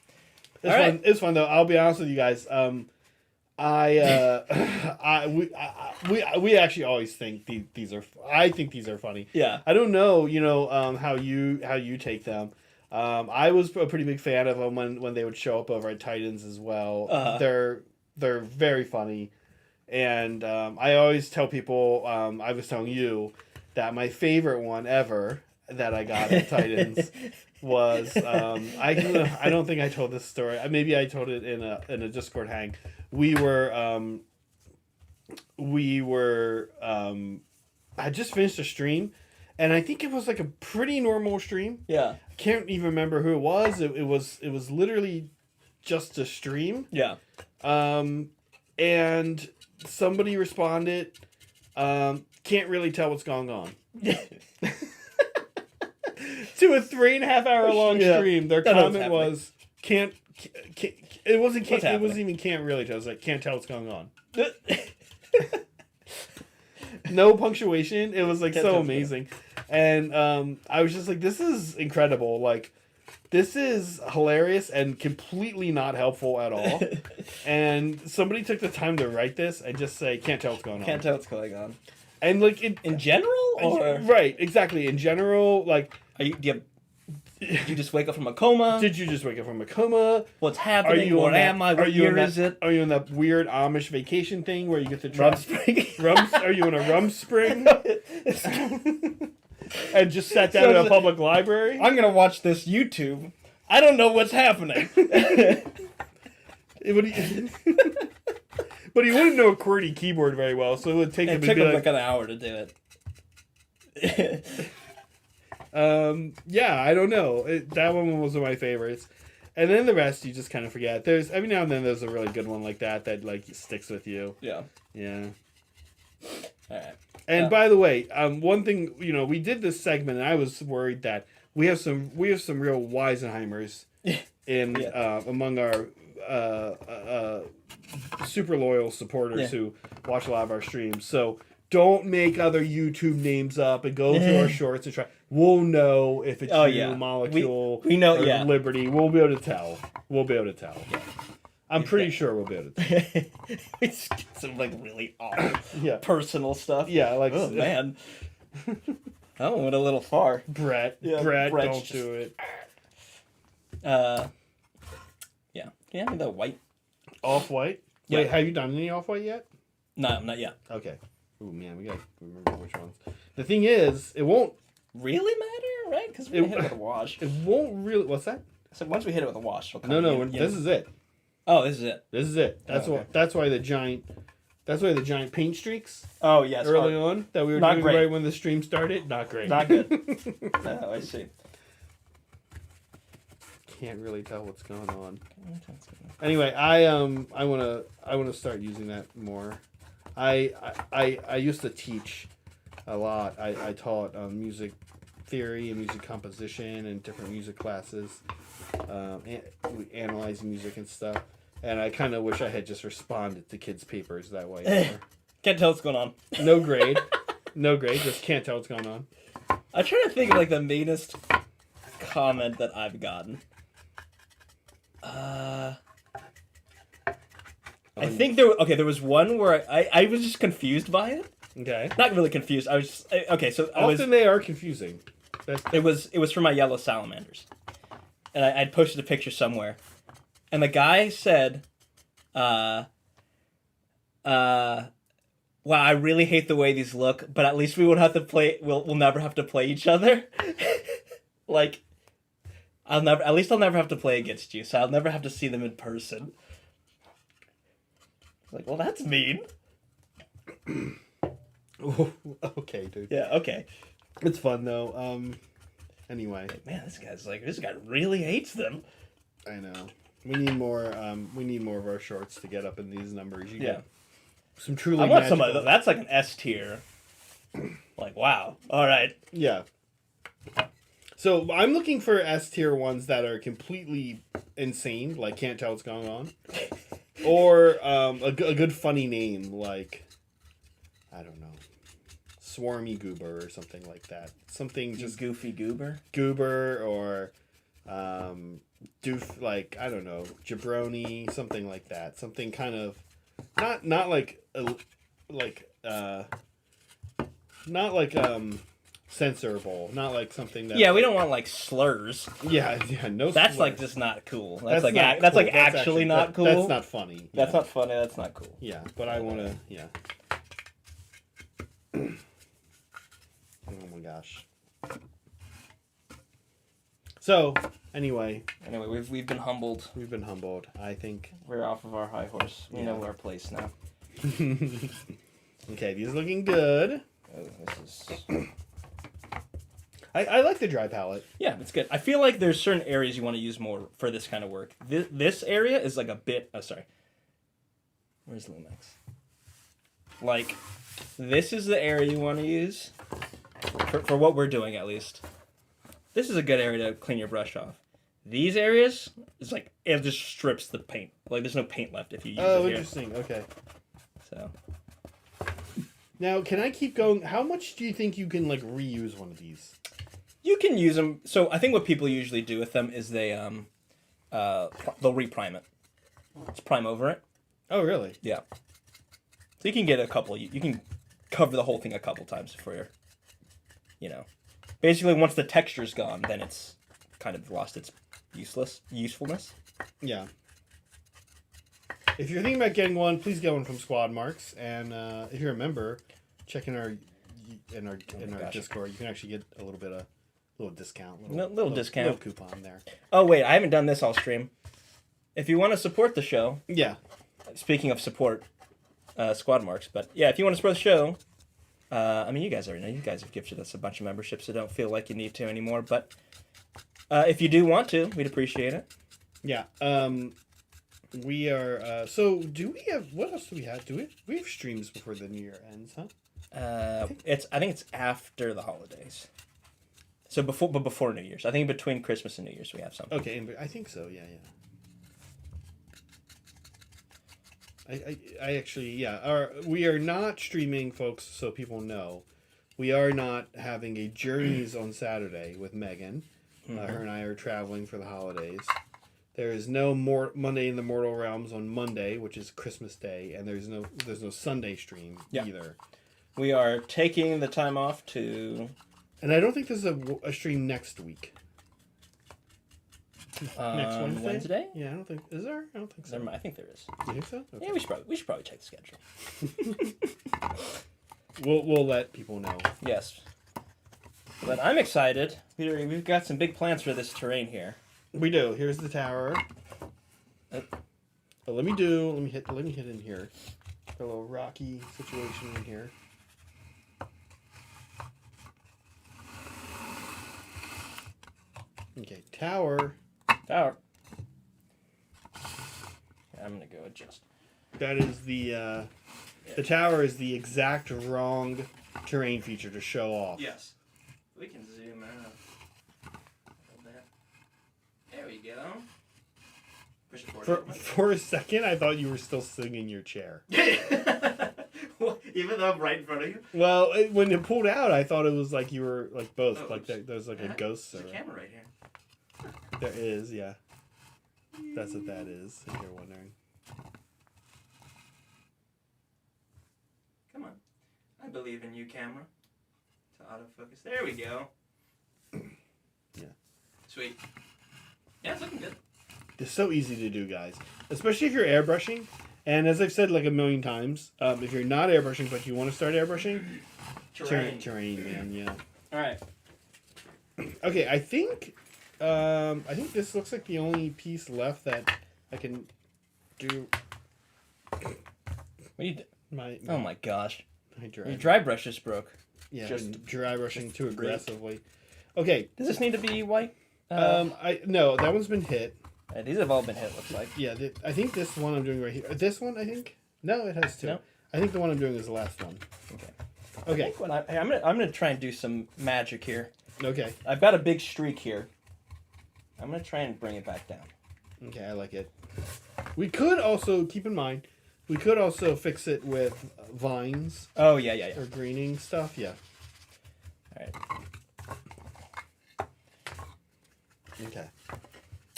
It's fun though. I'll be honest with you guys. We actually always think these are. I think these are funny. Yeah. I don't know, how you take them. I was a pretty big fan of them when they would show up over at Titans as well. They're very funny, and I always tell people. I was telling you that my favorite one ever that I got at Titans was I don't think I told this story. Maybe I told it in a Discord hang. We were I just finished a stream, and I think it was like a pretty normal stream. Yeah. I can't even remember who it was. It was literally just a stream. Yeah. And somebody responded, can't really tell what's going on. To a 3.5 hour long stream, their comment was can't it wasn't even can't really tell. It was like can't tell what's going on. No punctuation. It was like so amazing. And I was just like, this is incredible. Like, this is hilarious and completely not helpful at all. And somebody took the time to write this and just say, can't tell what's going on. Can't tell what's going on. And like in general, or right, exactly. In general, like, did you just wake up from a coma? Did you just wake up from a coma? What's happening? What am I? What year is it? Are you in that weird Amish vacation thing where you get to rum spring? Are you in a rum spring? And just sat down in a public library? I'm gonna watch this YouTube. I don't know what's happening. But he wouldn't know a QWERTY keyboard very well, so it would take him like an hour to do it. Yeah, I don't know. That one was one of my favorites. And then the rest you just kind of forget. There's every now and then there's a really good one like that like sticks with you. Yeah. Yeah. All right. And by the way, one thing, we did this segment and I was worried that we have some real Weisenheimers in among our super loyal supporters Yeah. who watch a lot of our streams. So don't make other YouTube names up and go through our shorts and try. We'll know if it's Molecule we know, or Liberty. We'll be able to tell. Yeah. I'm pretty sure we'll be able to tell. It's some like really awful personal stuff. Yeah, like oh man. That one went a little far. Brett, don't do it. Yeah. Can you have me the white? Off-white? Yeah. Wait, have you done any off-white yet? No, not yet. Okay. Ooh, man, we gotta remember which ones. The thing is, it won't really matter, right? Because we hit it with a wash. It won't really... What's that? So once we hit it with a wash, this is it. Oh, this is it. This is it. That's why the giant paint streaks. Oh yes. Early on that we were doing right when the stream started. Not great. Not good. Oh, I see. Can't really tell what's going on. Anyway, I wanna start using that more. I used to teach a lot. I taught music theory and music composition and different music classes, analyzing music and stuff. And I kind of wish I had just responded to kids' papers that way. Can't tell what's going on. No grade. Just can't tell what's going on. I'm trying to think of like the meanest comment that I've gotten. I think there was one where I was just confused by it. Okay. Not really confused. I was just, okay. So they are confusing. It was for my yellow salamanders, and I'd posted a picture somewhere, and the guy said, "Wow, I really hate the way these look, but at least we won't have to play. We'll never have to play each other. Like, I'll never have to play against you, so I'll never have to see them in person." Like, well, that's mean. Okay, dude. Yeah, okay. It's fun though. Anyway. Man, this guy really hates them. I know. We need more of our shorts to get up in these numbers. You get some truly. I want somebody that's like an S tier. Like, wow. All right. Yeah. So I'm looking for S tier ones that are completely insane, like can't tell what's going on. Or a good funny name, like, I don't know, Swarmy Goober or something like that. Something just... Goofy Goober? Goober or, doof, like, I don't know, Jabroni, something like that. Something kind of, not like censorable, not like something that... Yeah, we don't want, like, slurs. Yeah, no That's, slurs. like, just not cool. That's actually not cool. That's not funny. That's not funny, that's not cool. Yeah, but I want to, oh my gosh. So, anyway. We've been humbled. We've been humbled, I think. We're off of our high horse. We know our place now. Okay, these are looking good. Oh, this is... I like the dry palette. Yeah, it's good. I feel like there's certain areas you want to use more for this kind of work. This area is like a bit... Oh, sorry. Where's Lumx? Like, this is the area you want to use. For what we're doing, at least. This is a good area to clean your brush off. These areas, it's like, it just strips the paint. Like, there's no paint left if you use it here. Oh, interesting. Okay. So... Now, can I keep going? How much do you think you can, like, reuse one of these? You can use them. So I think what people usually do with them is they'll reprime it. Just prime over it. Oh, really? Yeah. So you can get a couple. You can cover the whole thing a couple times before you're, basically once the texture's gone, then it's kind of lost its usefulness. Yeah. If you're thinking about getting one, please get one from Squad Marks, and if you're a member, check in our Discord. You can actually get a little discount, little discount, little coupon there. Oh wait, I haven't done this all stream. If you want to support the show, yeah. Speaking of support, Squad Marks, but yeah, if you want to support the show, I mean, you guys already know. You guys have gifted us a bunch of memberships, so don't feel like you need to anymore. But if you do want to, we'd appreciate it. Yeah. We are. So, do we have? What else do we have? We have streams before the New Year ends, huh? I think it's after the holidays. So before New Year's. I think between Christmas and New Year's we have something. Okay, I think so. Yeah. I actually, yeah. We are not streaming, folks, so people know. We are not having a Journeys on Saturday with Megan. Her and I are traveling for the holidays. There is no Monday in the Mortal Realms on Monday, which is Christmas Day, and there's no Sunday stream either. We are taking the time off to... And I don't think there's a stream next week. Next Wednesday? Yeah, I don't think... Is there? I don't think so. I think there is. You think so? Okay. Yeah, we should probably check the schedule. We'll let people know. Yes. But I'm excited. We've got some big plans for this terrain here. We do. Here's the tower. Let me hit in here. A little rocky situation in here. Okay, tower. I'm gonna go adjust. That is the tower is the exact wrong terrain feature to show off. Yes. We can zoom out. There we go. Push it forward. For a second, I thought you were still sitting in your chair. Even though I'm right in front of you? Well, when it pulled out, I thought it was like you were like both. Like there's like a ghost. There's a camera right here. There is, yeah. That's what that is, if you're wondering. Come on. I believe in you, camera. To autofocus. There we go. Yeah. Sweet. Yeah, it's looking good. It's so easy to do, guys. Especially if you're airbrushing. And as I've said like a million times, if you're not airbrushing but you want to start airbrushing, terrain, man, yeah. All right. Okay, I think this looks like the only piece left that I can do. What you do? Oh my gosh. Your dry brush just broke. Yeah, just dry brushing too aggressively. Okay. Does this need to be white? No, that one's been hit. These have all been hit, looks like. Yeah, I think this one I'm doing right here. This one, I think? No, it has two. No? I think the one I'm doing is the last one. Okay. I'm gonna try and do some magic here. Okay. I've got a big streak here. I'm gonna try and bring it back down. Okay, I like it. We could also, keep in mind, we could also fix it with vines. Oh, yeah. Or greening stuff, yeah. Alright. Okay.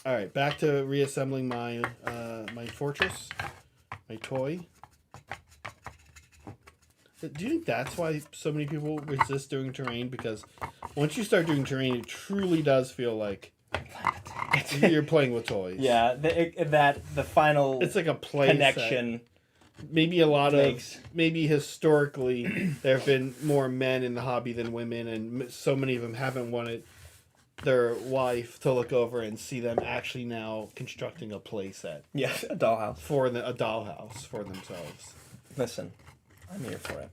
All right, back to reassembling my my fortress, my toy. Do you think that's why so many people resist doing terrain? Because once you start doing terrain, it truly does feel like you're playing with toys. Yeah, the final. It's like a play connection. Set. Maybe historically there have been more men in the hobby than women, and so many of them haven't wanted their wife to look over and see them actually now constructing a play set. Yeah, a dollhouse. A dollhouse for themselves. Listen, I'm here for it.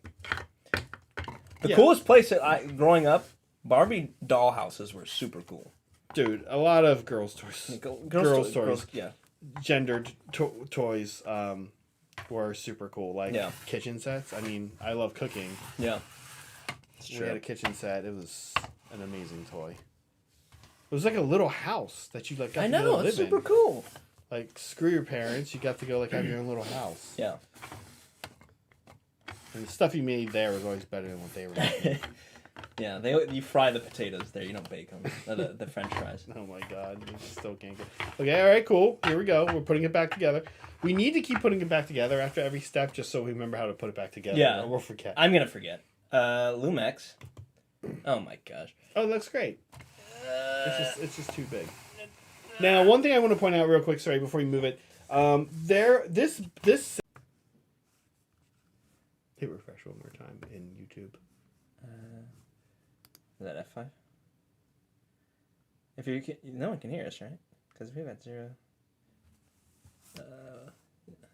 The coolest place growing up, Barbie dollhouses were super cool. Dude, a lot of girls' toys. Girls' toys. Yeah. Gendered toys were super cool. Like kitchen sets. I mean, I love cooking. Yeah. We had a kitchen set. It was an amazing toy. It was like a little house that you got to go live in. It's super cool. Like, screw your parents. You got to go have your own little house. Yeah. And the stuff you made there was always better than what they were making. Yeah, you fry the potatoes there. You don't bake them. The French fries. Oh my god, you still can't get. Okay, all right, cool. Here we go. We're putting it back together. We need to keep putting it back together after every step, just so we remember how to put it back together. Yeah, or we'll forget. I'm gonna forget. Lumx. Oh my gosh. Oh, it looks great. It's just too big. Now, one thing I want to point out real quick, sorry, before you move it. This. Hit refresh one more time in YouTube. Is that F5? If you can, no one can hear us, right? Because we've got 0. There we go.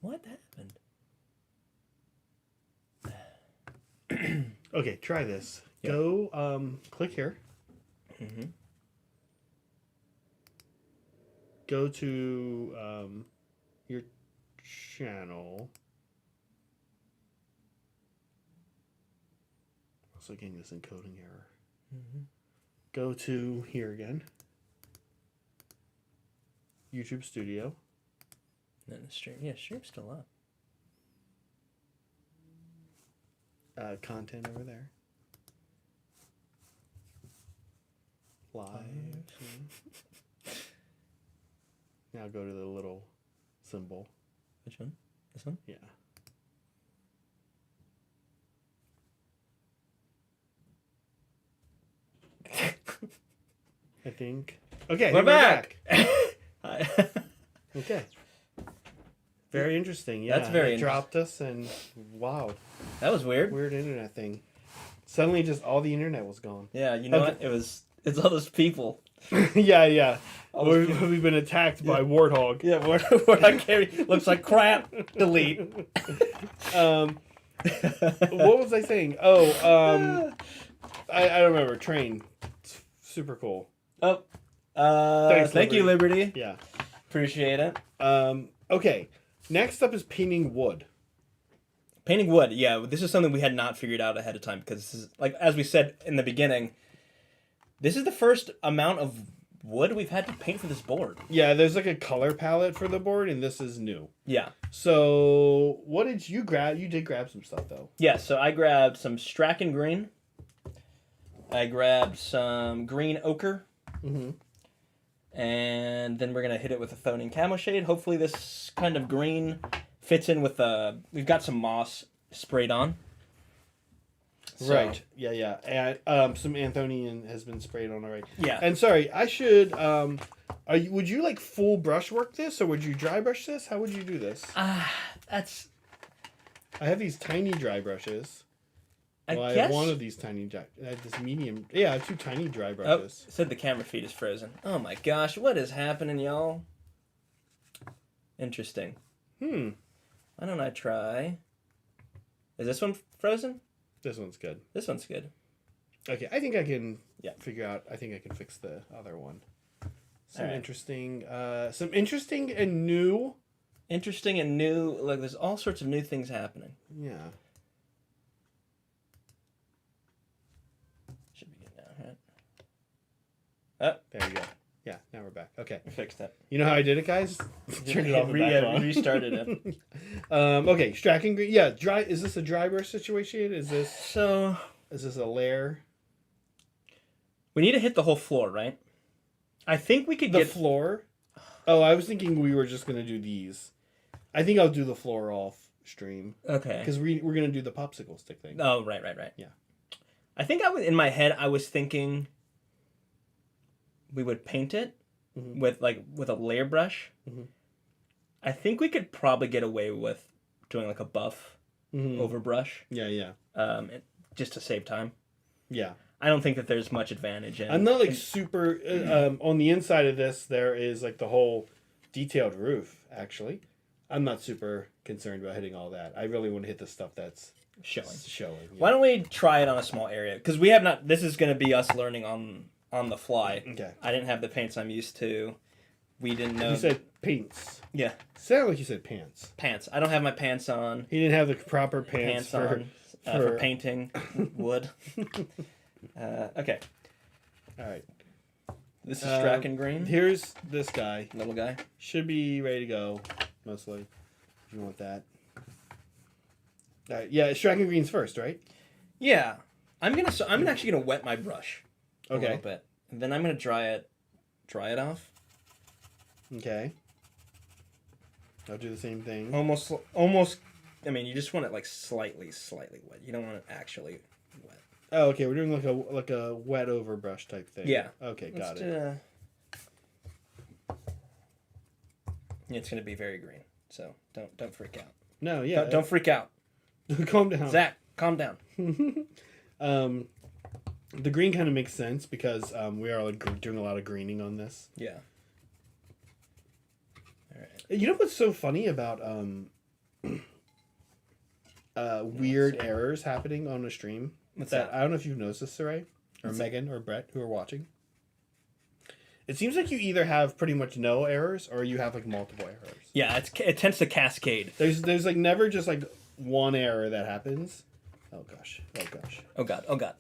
What happened? Okay, try this. Yep. Go, click here. Mm-hmm. Go to your channel. Also getting this encoding error. Mm-hmm. go to here again. YouTube Studio. And then the stream. Yeah, stream's still up. Content over there. Live. Now go to the little symbol. Which one? This one? Yeah. I think. Okay, we're back. Hi. Okay. Very interesting. Yeah, that's very it dropped us, and wow, that was weird. Weird internet thing. Suddenly, just all the internet was gone. Yeah, you know what? It's all those people. yeah. We've been attacked by Warthog. Yeah, Warthog carry looks like crap. Delete. What was I saying? Oh, I don't remember. Train. It's super cool. Oh. Thanks, thank you, Liberty. Yeah. Appreciate it. Okay. Next up is painting wood. Painting wood, yeah. This is something we had not figured out ahead of time because this is, like, as we said in the beginning, this is the first amount of wood we've had to paint for this board. Yeah, there's like a color palette for the board, and this is new. Yeah. So, what did you grab? You did grab some stuff, though. Yeah, so I grabbed some Strachan green. I grabbed some green ochre. Mm-hmm. And then we're going to hit it with a Thonin Camo Shade. Hopefully this kind of green fits in with we've got some moss sprayed on. So. Right. Yeah. And some Anthonian has been sprayed on already. Yeah. And sorry, I should would you like full brush work this, or would you dry brush this? How would you do this? That's I have these tiny dry brushes. I guess? guess I have one of these tiny this medium. Yeah, I have 2 tiny dry brushes. Oh, said the camera feed is frozen. Oh my gosh, what is happening, y'all? Interesting. Why don't I try? Is this one frozen? This one's good. This one's good. Okay, I think I can figure out. I think I can fix the other one. Some interesting and new. Interesting and new. Like, there's all sorts of new things happening. Yeah. Should be good now, right? Oh, there you go. Yeah, now we're back. Okay. We fixed it. You know how I did it, guys? Turned it off. Restarted it. Okay, Strachan green. Yeah, dry. Is this a dry brush situation? Is this a layer? We need to hit the whole floor, right? I think we could get the floor. Oh, I was thinking we were just gonna do these. I think I'll do the floor off stream. Okay. Because we're gonna do the popsicle stick thing. Oh, right. Yeah. I think in my head I was thinking we would paint it with a layer brush. Mm-hmm. I think we could probably get away with doing like a buff over brush. Yeah. Just to save time. Yeah. I don't think that there's much advantage in. I'm not like super on the inside of this. There is like the whole detailed roof. Actually, I'm not super concerned about hitting all that. I really want to hit the stuff that's showing. Yeah. Why don't we try it on a small area? Because we have not. This is going to be us learning on the fly. Okay. I didn't have the paints I'm used to. We didn't know. You said paints. Yeah. Sounded like you said pants. Pants. I don't have my pants on. He didn't have the proper pants for painting wood. Okay. All right. This is Strachan green. Here's this guy. Little guy. Should be ready to go, mostly. If you want that. All right. Yeah, Strachan green's first, right? Yeah. I'm actually gonna wet my brush. A little bit, and then I'm gonna dry it off. Okay. I'll do the same thing. Almost. I mean, you just want it like slightly wet. You don't want it actually wet. Oh, okay. We're doing like a wet over brush type thing. Yeah. Okay, got it. Yeah, it's gonna be very green, so don't freak out. No, yeah. Don't freak out. Calm down, Zach. Calm down. The green kind of makes sense because we are like doing a lot of greening on this. Yeah. All right. You know what's so funny about weird errors happening on a stream? What's that? I don't know if you've noticed this, Sarai, or Megan, or Brett, who are watching. It seems like you either have pretty much no errors or you have like multiple errors. Yeah, it tends to cascade. There's like never just like one error that happens. Oh gosh. Oh god.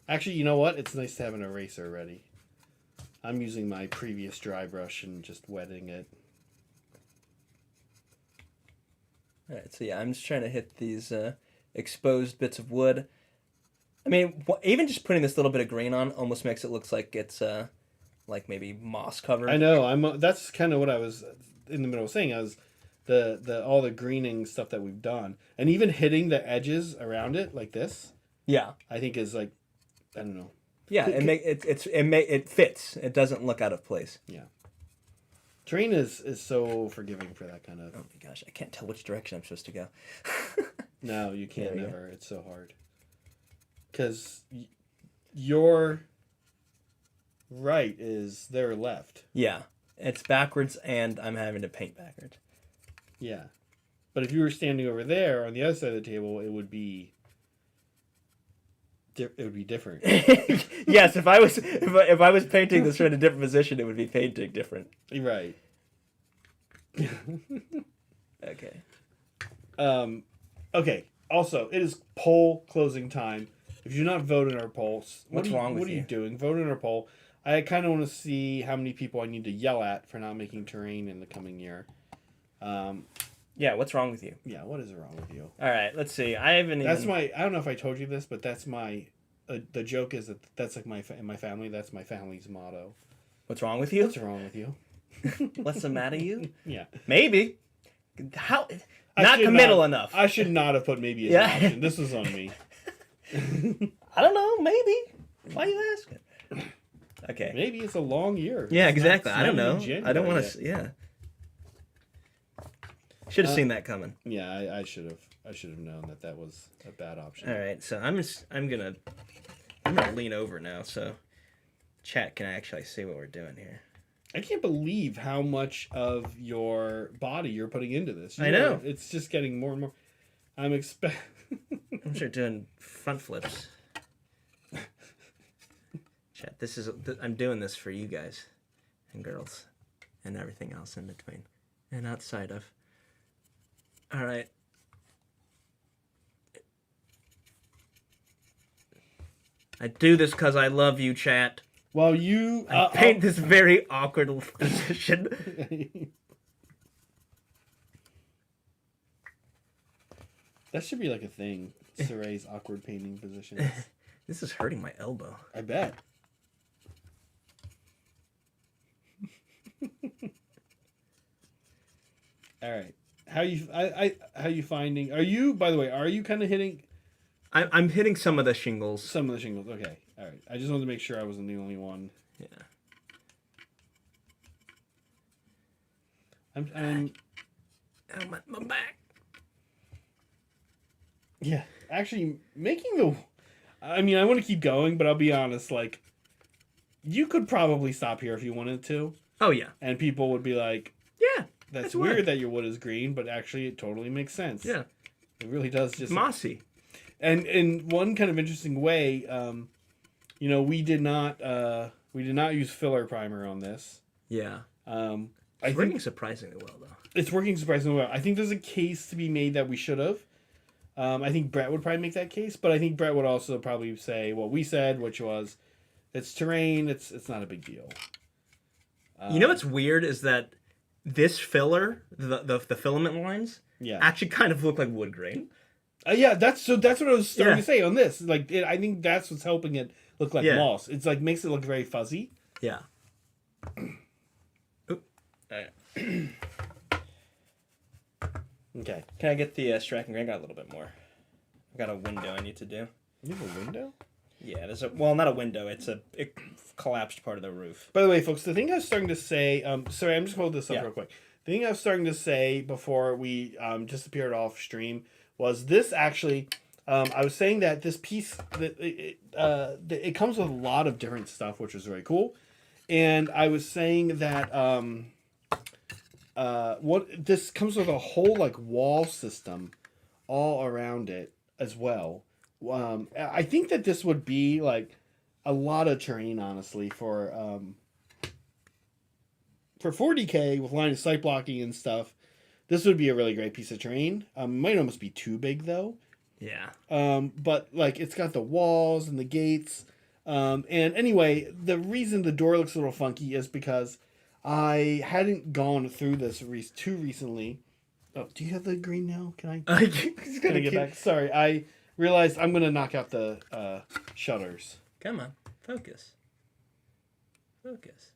Actually, you know what? It's nice to have an eraser ready. I'm using my previous dry brush and just wetting it. All right, so yeah, I'm just trying to hit these exposed bits of wood. I mean, even just putting this little bit of green on almost makes it look like it's like maybe moss covered. I know. That's kind of what I was in the middle of saying. I was the all the greening stuff that we've done, and even hitting the edges around it like this. Yeah, I think is like, I don't know. Yeah, it fits. It doesn't look out of place. Yeah. Terrain is so forgiving for that kind of. Oh my gosh, I can't tell which direction I'm supposed to go. No, you can't never. It's so hard. Because your right is their left. Yeah, it's backwards, and I'm having to paint backwards. Yeah, but if you were standing over there on the other side of the table, it would be. It would be different. Yes, if I was painting this from a different position, it would be painting different. Right. Okay. Okay. Also, it is poll closing time. If you do not vote in our polls, what's wrong with you? What are you doing? Vote in our poll. I kind of want to see how many people I need to yell at for not making terrain in the coming year. Yeah, what's wrong with you? Yeah, what is wrong with you? All right, let's see. I don't know if I told you this, but that's my. The joke is that's like in my family. That's my family's motto. What's wrong with you? What's wrong with you? What's the matter, you? Yeah. Maybe. How? Not committal enough. I should not have put maybe as an option. This was on me. I don't know. Maybe. Why are you asking? Okay. Maybe it's a long year. Yeah, exactly. I don't know. I don't want to. Yeah. Should have seen that coming. Yeah, I should have. I should have known that was a bad option. All right, so I'm gonna lean over now so chat can actually see what we're doing here. I can't believe how much of your body you're putting into this. I know. It's just getting more and more. I'm sure doing front flips. Chat, I'm doing this for you guys and girls and everything else in between and outside of. All right. I do this because I love you, chat. Well, you... I paint this very awkward position. That should be like a thing. Cire's awkward painting positions. This is hurting my elbow. I bet. All right. How you finding? Are you, by the way, kind of hitting? I'm hitting some of the shingles. Some of the shingles. Okay. All right. I just wanted to make sure I wasn't the only one. Yeah. I'm my back. Yeah. Actually, making the. I mean, I want to keep going, but I'll be honest. Like, you could probably stop here if you wanted to. Oh yeah. And people would be like, "Yeah, that's weird that your wood is green, but actually, it totally makes sense." Yeah. It really does. Just mossy. And in one kind of interesting way, we did not use filler primer on this. Yeah. It's working surprisingly well, though. It's working surprisingly well. I think there's a case to be made that we should have. I think Brett would probably make that case, but I think Brett would also probably say what we said, which was, it's terrain. It's not a big deal. You know what's weird is that this filler, the filament lines, actually kind of look like wood grain. Yeah, that's what I was starting to say on this. Like, I think that's what's helping it look like moss. It's like makes it look very fuzzy. Yeah. Oop. Okay. Can I get the Strack and Grain? I got a little bit more. I've got a window I need to do. You have a window? Yeah, not a window. It's a collapsed part of the roof. By the way, folks, the thing I was starting to say. Sorry, I'm just holding this up real quick. The thing I was starting to say before we disappeared off stream was this actually. I was saying that this piece it comes with a lot of different stuff, which is really cool. And I was saying that this comes with a whole like wall system all around it as well. I think that this would be like a lot of terrain, honestly, for 40K with line of sight blocking and stuff. This would be a really great piece of terrain. Might almost be too big though. Yeah. But like it's got the walls and the gates. And anyway, the reason the door looks a little funky is because I hadn't gone through this too recently. Oh, do you have the green now? Can I get back? Sorry, I realized I'm going to knock out the shutters. Come on, focus. Focus.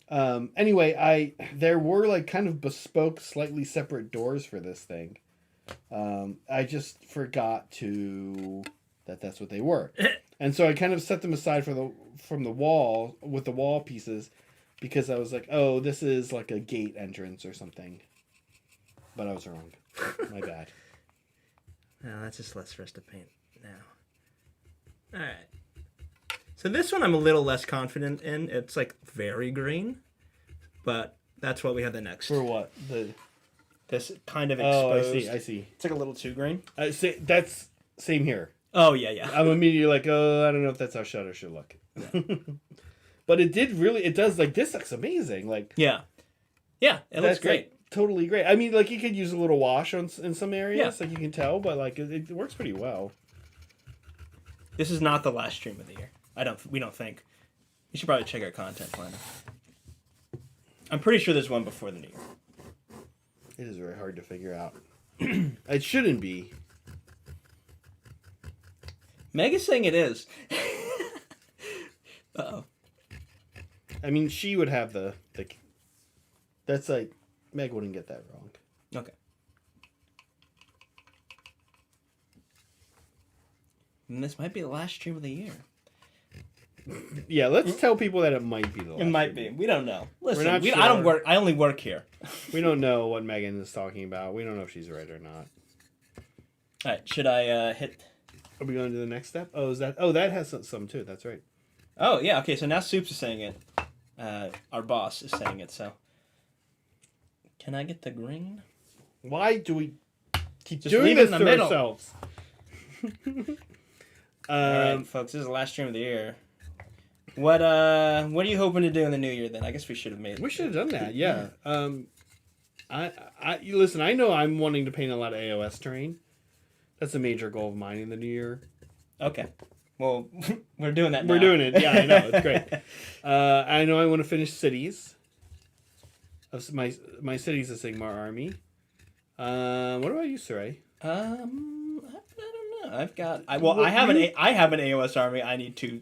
Anyway, there were like kind of bespoke, slightly separate doors for this thing. I just forgot that's what they were. And so I kind of set them aside from the wall with the wall pieces because I was like, oh, this is like a gate entrance or something. But I was wrong. My bad. No, that's just less for us to paint now. All right. So this one I'm a little less confident in. It's like very green, but that's what we have the next. For what? This kind of exposed. Oh, I see. It's like a little too green. That's same here. Oh, yeah. I'm immediately like, oh, I don't know if that's how shutter should look. But it does, like, this looks amazing. Like, yeah, it looks great. Like, totally great. I mean, like, you could use a little wash in some areas, like you can tell, but, like, it works pretty well. This is not the last stream of the year. We don't think. You should probably check our content planner. I'm pretty sure there's one before the new year. It is very hard to figure out. It shouldn't be. Meg is saying it is. Uh-oh. I mean, she would have the that's like, Meg wouldn't get that wrong. Okay. And this might be the last stream of the year. Yeah, let's tell people that it might be the last. It might be. We don't know. Listen, sure. I don't work. I only work here. We don't know what Megan is talking about. We don't know if she's right or not. All right. Should I hit? Are we going to the next step? Oh, that has some too. That's right. Oh, yeah. Okay, so now Soups is saying it. Our boss is saying it, so. Can I get the green? Why do we keep Just doing leave it this in the to middle. ourselves? Alright, folks, this is the last stream of the year. What are you hoping to do in the new year, then? I guess we should have made it. We should have done that, yeah. Listen, I know I'm wanting to paint a lot of AOS terrain. That's a major goal of mine in the new year. Okay. Well, we're doing that now. We're doing it. Yeah, I know. It's great. I know I want to finish cities. My city's a Sigmar army. What about you, Sarai? I don't know. I have an AOS army I need to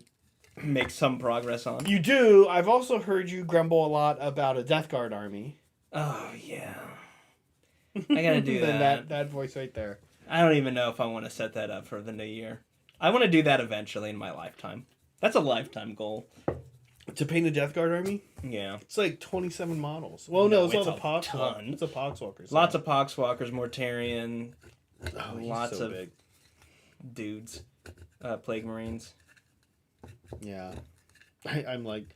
make some progress on. You do. I've also heard you grumble a lot about a Death Guard army. Oh, yeah. I gotta do that. That voice right there. I don't even know if I want to set that up for the new year. I want to do that eventually in my lifetime. That's a lifetime goal. To paint a Death Guard army? Yeah. It's like 27 models. Well, no, it's all the Poxwalkers. It's a Poxwalkers. Lots of Poxwalkers, Mortarion. Oh, lots so of big. Dudes. Plague Marines. Yeah. I'm like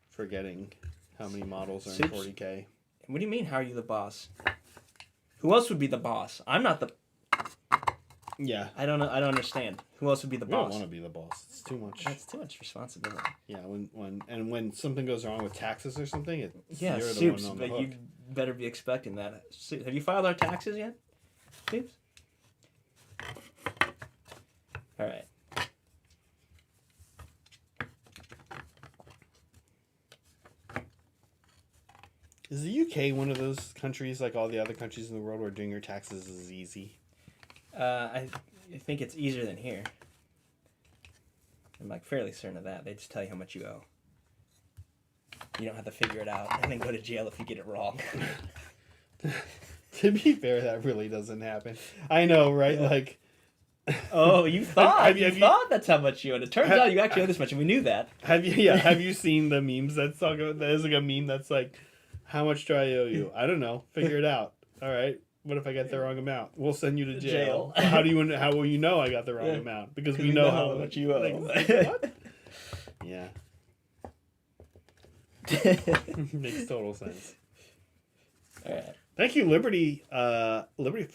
forgetting how many models are in 40K. What do you mean, how are you the boss? Who else would be the boss? I'm not the... Yeah. I don't understand. Who else would be the boss? I don't want to be the boss. It's too much. That's too much responsibility. Yeah, when something goes wrong with taxes or something, you're the one on the hook. You better be expecting that. Have you filed our taxes yet, Soups? All right. Is the UK one of those countries, like all the other countries in the world, where doing your taxes is easy? I think it's easier than here. I'm like fairly certain of that. They just tell you how much you owe. You don't have to figure it out and then go to jail if you get it wrong. To be fair, that really doesn't happen. I know, right? Yeah. Like, oh, you thought you thought that's how much you owed. It turns out you actually owe this much, and we knew that. Have you seen the memes that talk about? There's like a meme that's like, "How much do I owe you? I don't know. Figure it out." All right. What if I get the wrong amount? We'll send you to jail. How will you know I got the wrong amount? Because we know how much you owe. Like, what? Yeah. Makes total sense. All right. Thank you, Liberty Fires. Liberty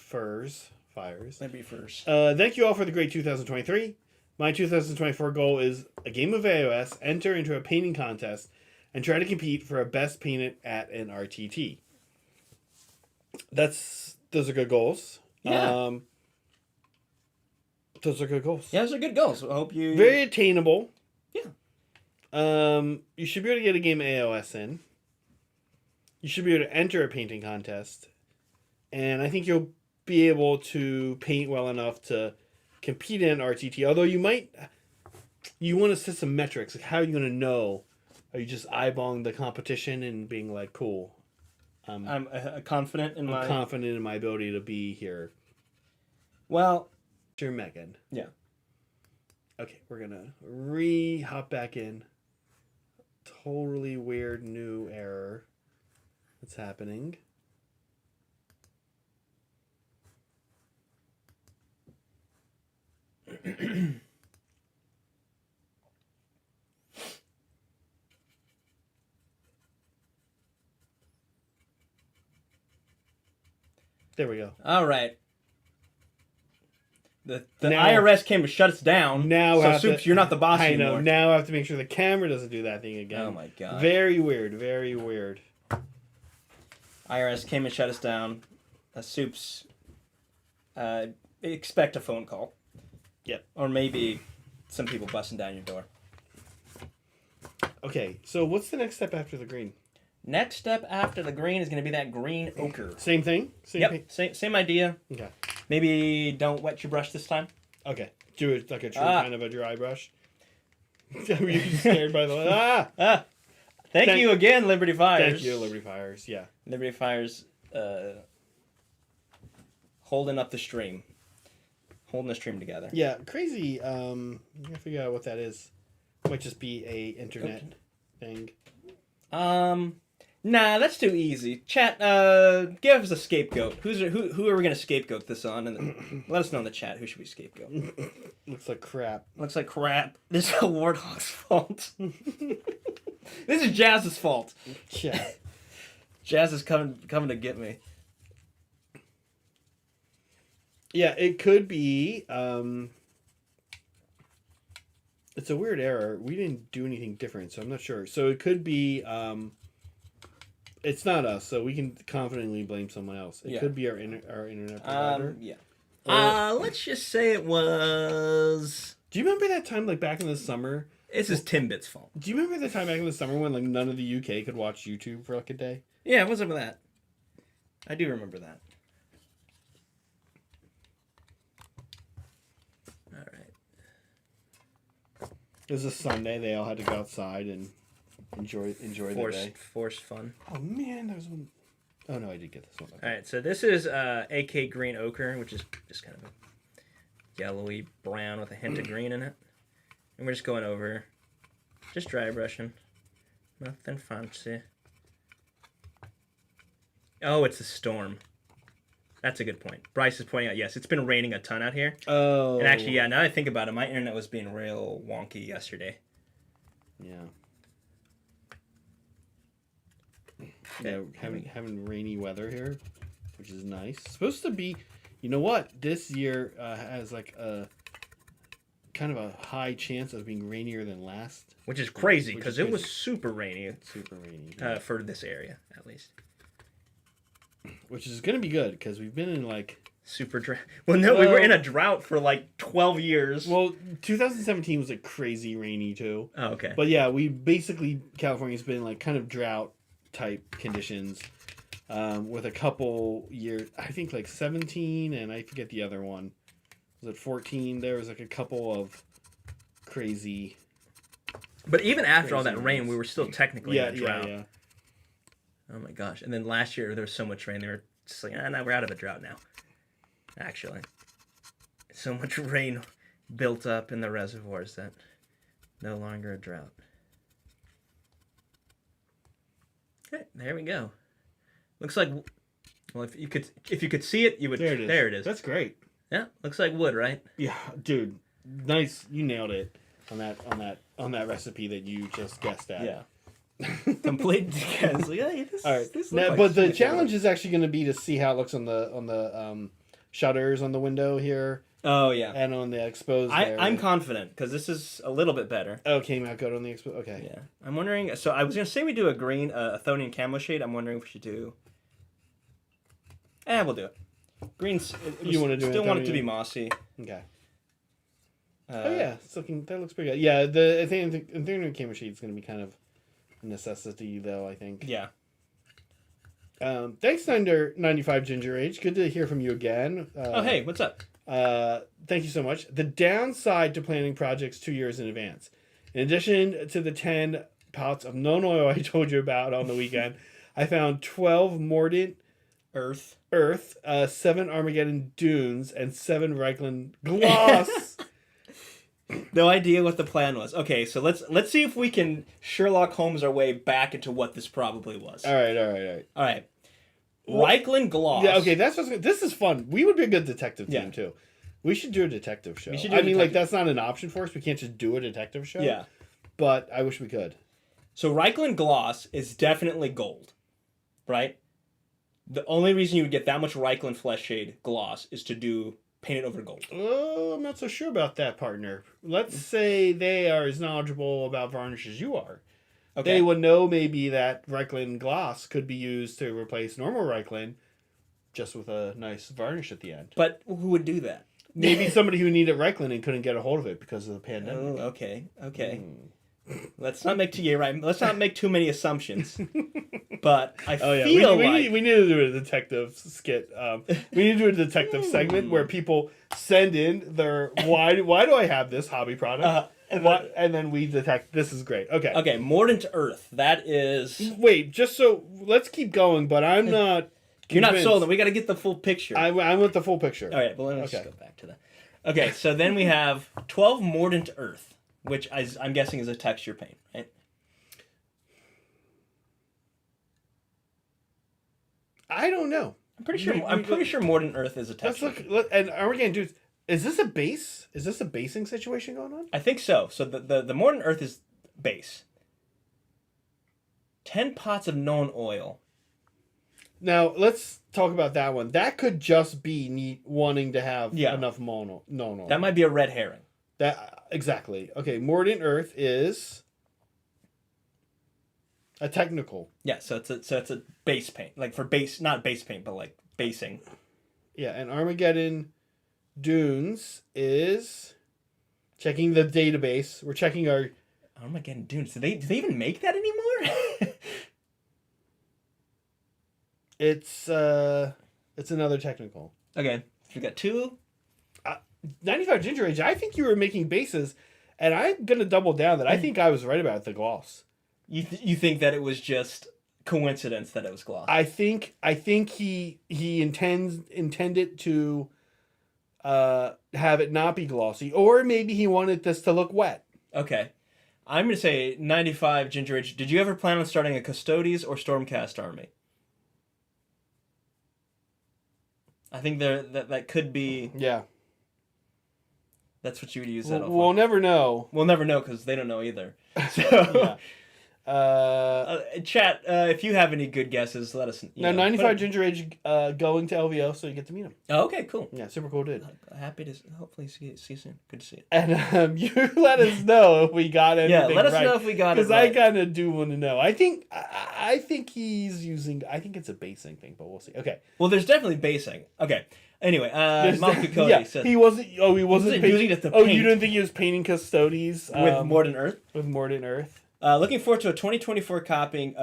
Furs. Thank you all for the great 2023. My 2024 goal is a game of AOS, enter into a painting contest, and try to compete for a best painted at an RTT. Those are good goals. Yeah. Those are good goals. Yeah, those are good goals. I hope you... Very attainable. Yeah. You should be able to get a game AOS in. You should be able to enter a painting contest. And I think you'll be able to paint well enough to compete in RTT. Although you want to set some metrics. Like, how are you going to know? Are you just eyeballing the competition and being like, cool? I'm confident in my ability to be here. Well, you're Megan. Yeah. Okay, we're gonna hop back in. Totally weird new error that's happening. There we go. All right. The IRS came to shut us down. Now, so Soups, you're not the boss anymore. I know. Now I have to make sure the camera doesn't do that thing again. Oh my god. Very weird. Very weird. IRS came and shut us down. Soups, expect a phone call. Yep. Or maybe some people busting down your door. Okay, so what's the next step after the green? Next step after the green is going to be that green ochre. Same thing? Same idea. Okay. Maybe don't wet your brush this time. Okay. Do it like a true kind of a dry brush. Were you scared by the... Thank you again, Liberty Fires. Thank you, Liberty Fires. Yeah. Liberty Fires holding up the stream. Holding the stream together. Yeah, crazy. You gotta figure out what that is. Might just be a internet thing. Nah, that's too easy. Chat, give us a scapegoat. Who are we gonna scapegoat this on? And let us know in the chat who should we scapegoat. Looks like crap. Looks like crap. This is Warthog's fault. This is Jazz's fault. Yeah. Jazz is coming to get me. Yeah, it could be. It's a weird error. We didn't do anything different, so I'm not sure. So it could be. It's not us, so we can confidently blame someone else. It could be our internet provider. Yeah. Let's just say it was. Do you remember that time, like back in the summer? This is Timbit's fault. Do you remember the time back in the summer when like none of the UK could watch YouTube for like a day? Yeah, what's up with that? I do remember that. All right. It was a Sunday. They all had to go outside and enjoy the day. Forced fun. Oh man, there was one. Oh no, I did get this one. Okay. All right, so this is AK Green Ochre, which is just kind of a yellowy brown with a hint of green in it. And we're just going over, just dry brushing. Nothing fancy. Oh, it's a storm. That's a good point. Bryce is pointing out, yes, it's been raining a ton out here. Oh. And actually, yeah, now that I think about it, my internet was being real wonky yesterday. Yeah. Yeah, having rainy weather here, which is nice. It's supposed to be, you know what? This year has like a kind of a high chance of being rainier than last. Which is crazy, because it was super rainy. Super rainy. Yeah. For this area, at least. Which is going to be good, because we've been in like... Super drought. Well, no, we were in a drought for like 12 years. Well, 2017 was like crazy rainy too. Oh, okay. But yeah, we basically, California's been like kind of drought type conditions with a couple years, I think like 17 and I forget the other one. Was it 14? There was like a couple of crazy. But even after all that rain, we were still technically in a drought. Yeah. Oh my gosh. And then last year there was so much rain, they were just like, no, we're out of a drought now. Actually. So much rain built up in the reservoirs that no longer a drought. Okay, there we go. Looks like, well, if you could see it, you would. There it is. That's great. Yeah, looks like wood, right? Yeah, dude, nice. You nailed it on that recipe that you just guessed at. Yeah. Complete guess. Like, hey, all right. Now, but the challenge is actually going to be to see how it looks on the shutters on the window here. Oh yeah. And on the exposed. I'm confident because this is a little bit better. Oh, came out good on the exposed. Okay. Yeah. I'm wondering. So I was gonna say we do a green, Athonian camo shade. I'm wondering if we should do. We'll do it. Greens. You want to do? Still want it to be mossy. Okay. that looks pretty good. Yeah, I think the camera sheet is going to be kind of a necessity, though. I think. Yeah. Thanks, 95 Ginger Age. Good to hear from you again. Hey, what's up? Thank you so much. The downside to planning projects 2 years in advance, in addition to the 10 pots of known oil I told you about on the weekend, I found 12 Mordant Earth, 7 Armageddon Dunes, and 7 Reichland Gloss. No idea what the plan was. Okay, so let's see if we can Sherlock Holmes our way back into what this probably was. All right. Reichland Gloss. Yeah, okay, this is fun. We would be a good detective team, too. We should do a detective show. That's not an option for us. We can't just do a detective show. Yeah. But I wish we could. So Reichland Gloss is definitely gold, right? The only reason you would get that much Reichland Flesh Shade Gloss is to paint it over gold. Oh, I'm not so sure about that, partner. Let's say they are as knowledgeable about varnish as you are. Okay. They would know maybe that Reichland Gloss could be used to replace normal Reichland just with a nice varnish at the end. But who would do that? Maybe somebody who needed Reichland and couldn't get a hold of it because of the pandemic. Oh, okay. Let's not make too many assumptions. But I feel we need to do a detective skit. We need to do a detective segment where people send in their why do I have this hobby product? And then we detect. This is great. Okay, Mordant Earth. That is. Wait, let's keep going. But I'm not. You're not sold. We got to get the full picture. I want the full picture. All right, well let's just go back to that. Okay, so then we have 12 Mordant Earth, which I'm guessing is a texture paint, right? I don't know. I'm pretty sure Mordant Earth is a texture. And Armageddon Dudes. Is this a base? Is this a basing situation going on? I think so. So the Mordant Earth is base. 10 pots of known oil. Now, let's talk about that one. That could just be wanting to have enough known oil. That might be a red herring. Exactly. Okay, Mordant Earth is a technical. Yeah, so it's a base paint. Like for base, not base paint, but like basing. Yeah, and Armageddon Dunes is checking the database. We're checking our Armageddon Dunes. Do they even make that anymore? It's another technical. Okay, so we got 2. 95 Ginger Age. I think you were making bases, and I'm gonna double down that I think I was right about the gloss. You think that it was just coincidence that it was gloss? I think he intended to have it not be glossy, or maybe he wanted this to look wet. Okay, I'm gonna say 95 Ginger Age. Did you ever plan on starting a Custodes or Stormcast army? I think that could be. Yeah. That's what you would use that off. We'll never know. We'll never know because they don't know either. So, chat, if you have any good guesses, let us know. 95 Ginger Age going to LVO, so you get to meet him. Oh, okay, cool. Yeah, super cool dude. Happy to hopefully see you soon. Good to see you. And you let us know if we got anything right. Yeah, let us know if we got it right. Because I kind of do want to know. I think he's using... I think it's a basing thing, but we'll see. Okay. Well, there's definitely basing. Okay. Anyway, Malcolm Cody says... He wasn't using it to paint. You didn't think he was painting Custodes? With Mordant Earth? With Mordant Earth. Looking forward to a 2024 copying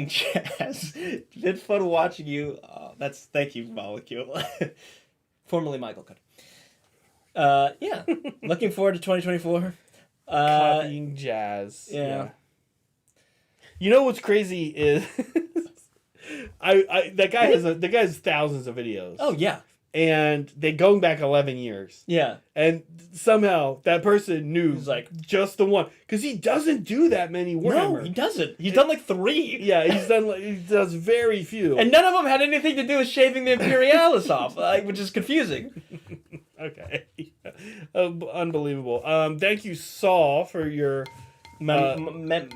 Jazz. Did fun watching you. Thank you, Molecule. Formerly Michael Cody. Yeah. Looking forward to 2024. Copying Jazz. Yeah. You know what's crazy is that guy has thousands of videos. Oh yeah. And they going back 11 years. Yeah. And somehow that person knew just the one. Because he doesn't do that many Warhammer. No, he doesn't. He's done like 3. Yeah, he does very few. And none of them had anything to do with shaving the Imperialis off, which is confusing. Okay. Unbelievable. Thank you, Saul, for your... membership?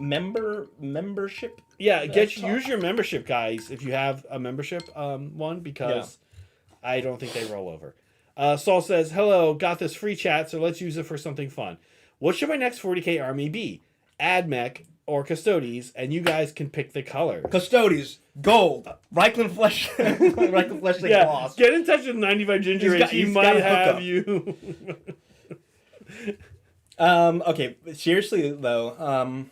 Yeah, use your membership, guys, if you have a membership one, because... Yeah. I don't think they roll over. Saul says, hello, got this free chat, so let's use it for something fun. What should my next 40k army be? Admech or Custodes, and you guys can pick the color. Custodes, gold, Reichland Flesh, gloss. Get in touch with 95 Ginger Age. He might have you. Okay, seriously though,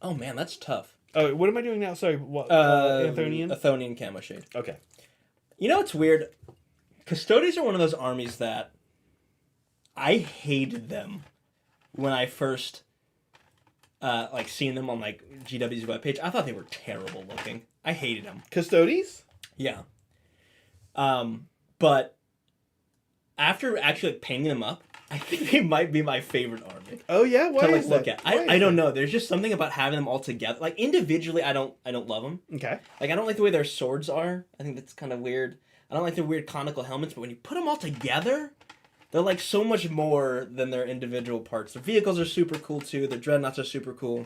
oh man, that's tough. Oh, what am I doing now? Sorry, what? Anthonian? Athonian Camo Shade. Okay. You know what's weird? Custodes are one of those armies that I hated them when I first seen them on like GW's webpage. I thought they were terrible looking. I hated them. Custodes? Yeah. But after actually painting them up, I think they might be my favorite army. Oh yeah, why to is look that? at. I don't know. There's just something about having them all together. Like individually, I don't love them. Okay. Like I don't like the way their swords are. I think that's kind of weird. I don't like their weird conical helmets. But when you put them all together, they're like so much more than their individual parts. Their vehicles are super cool too. Their dreadnoughts are super cool.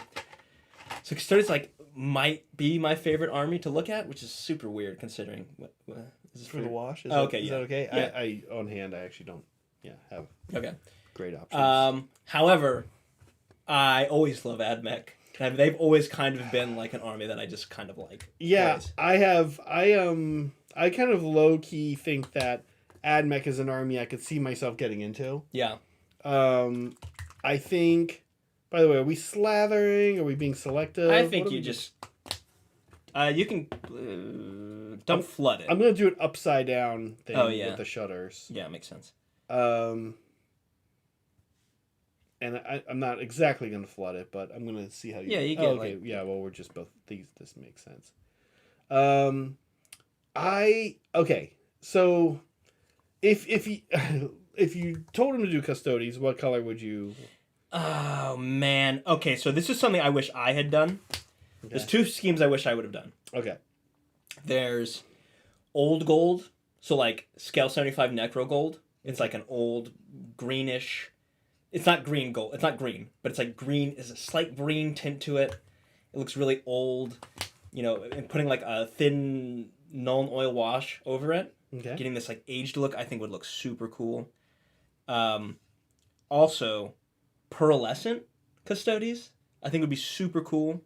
So Custodes might be my favorite army to look at, which is super weird considering. Is this for the wash? Is okay, is that okay? Yeah. I on hand, I actually don't. Yeah, have. Okay. Great options. However, I always love AdMech. They've always kind of been like an army that I just kind of like. Yeah, always. I have. I kind of low key think that AdMech is an army I could see myself getting into. Yeah. I think. By the way, are we slathering? Are we being selective? I think you just. You can. Don't flood it. I'm gonna do an upside down thing with the shutters. Yeah, makes sense. And I'm not exactly going to flood it, but I'm going to see how you... Yeah, you get okay, yeah, well, we're just both... This makes sense. Okay, so if you if you told him to do Custodes, what color would you... Oh, man. Okay, so this is something I wish I had done. Okay. There's two schemes I wish I would have done. Okay. There's old gold, so like Scale 75 Necro gold. It's like an old greenish... It's not green gold. It's not green, but it's like green. There's a slight green tint to it. It looks really old, and putting like a thin Nuln Oil wash over it, getting this like aged look, I think would look super cool. Also, pearlescent Custodes, I think would be super cool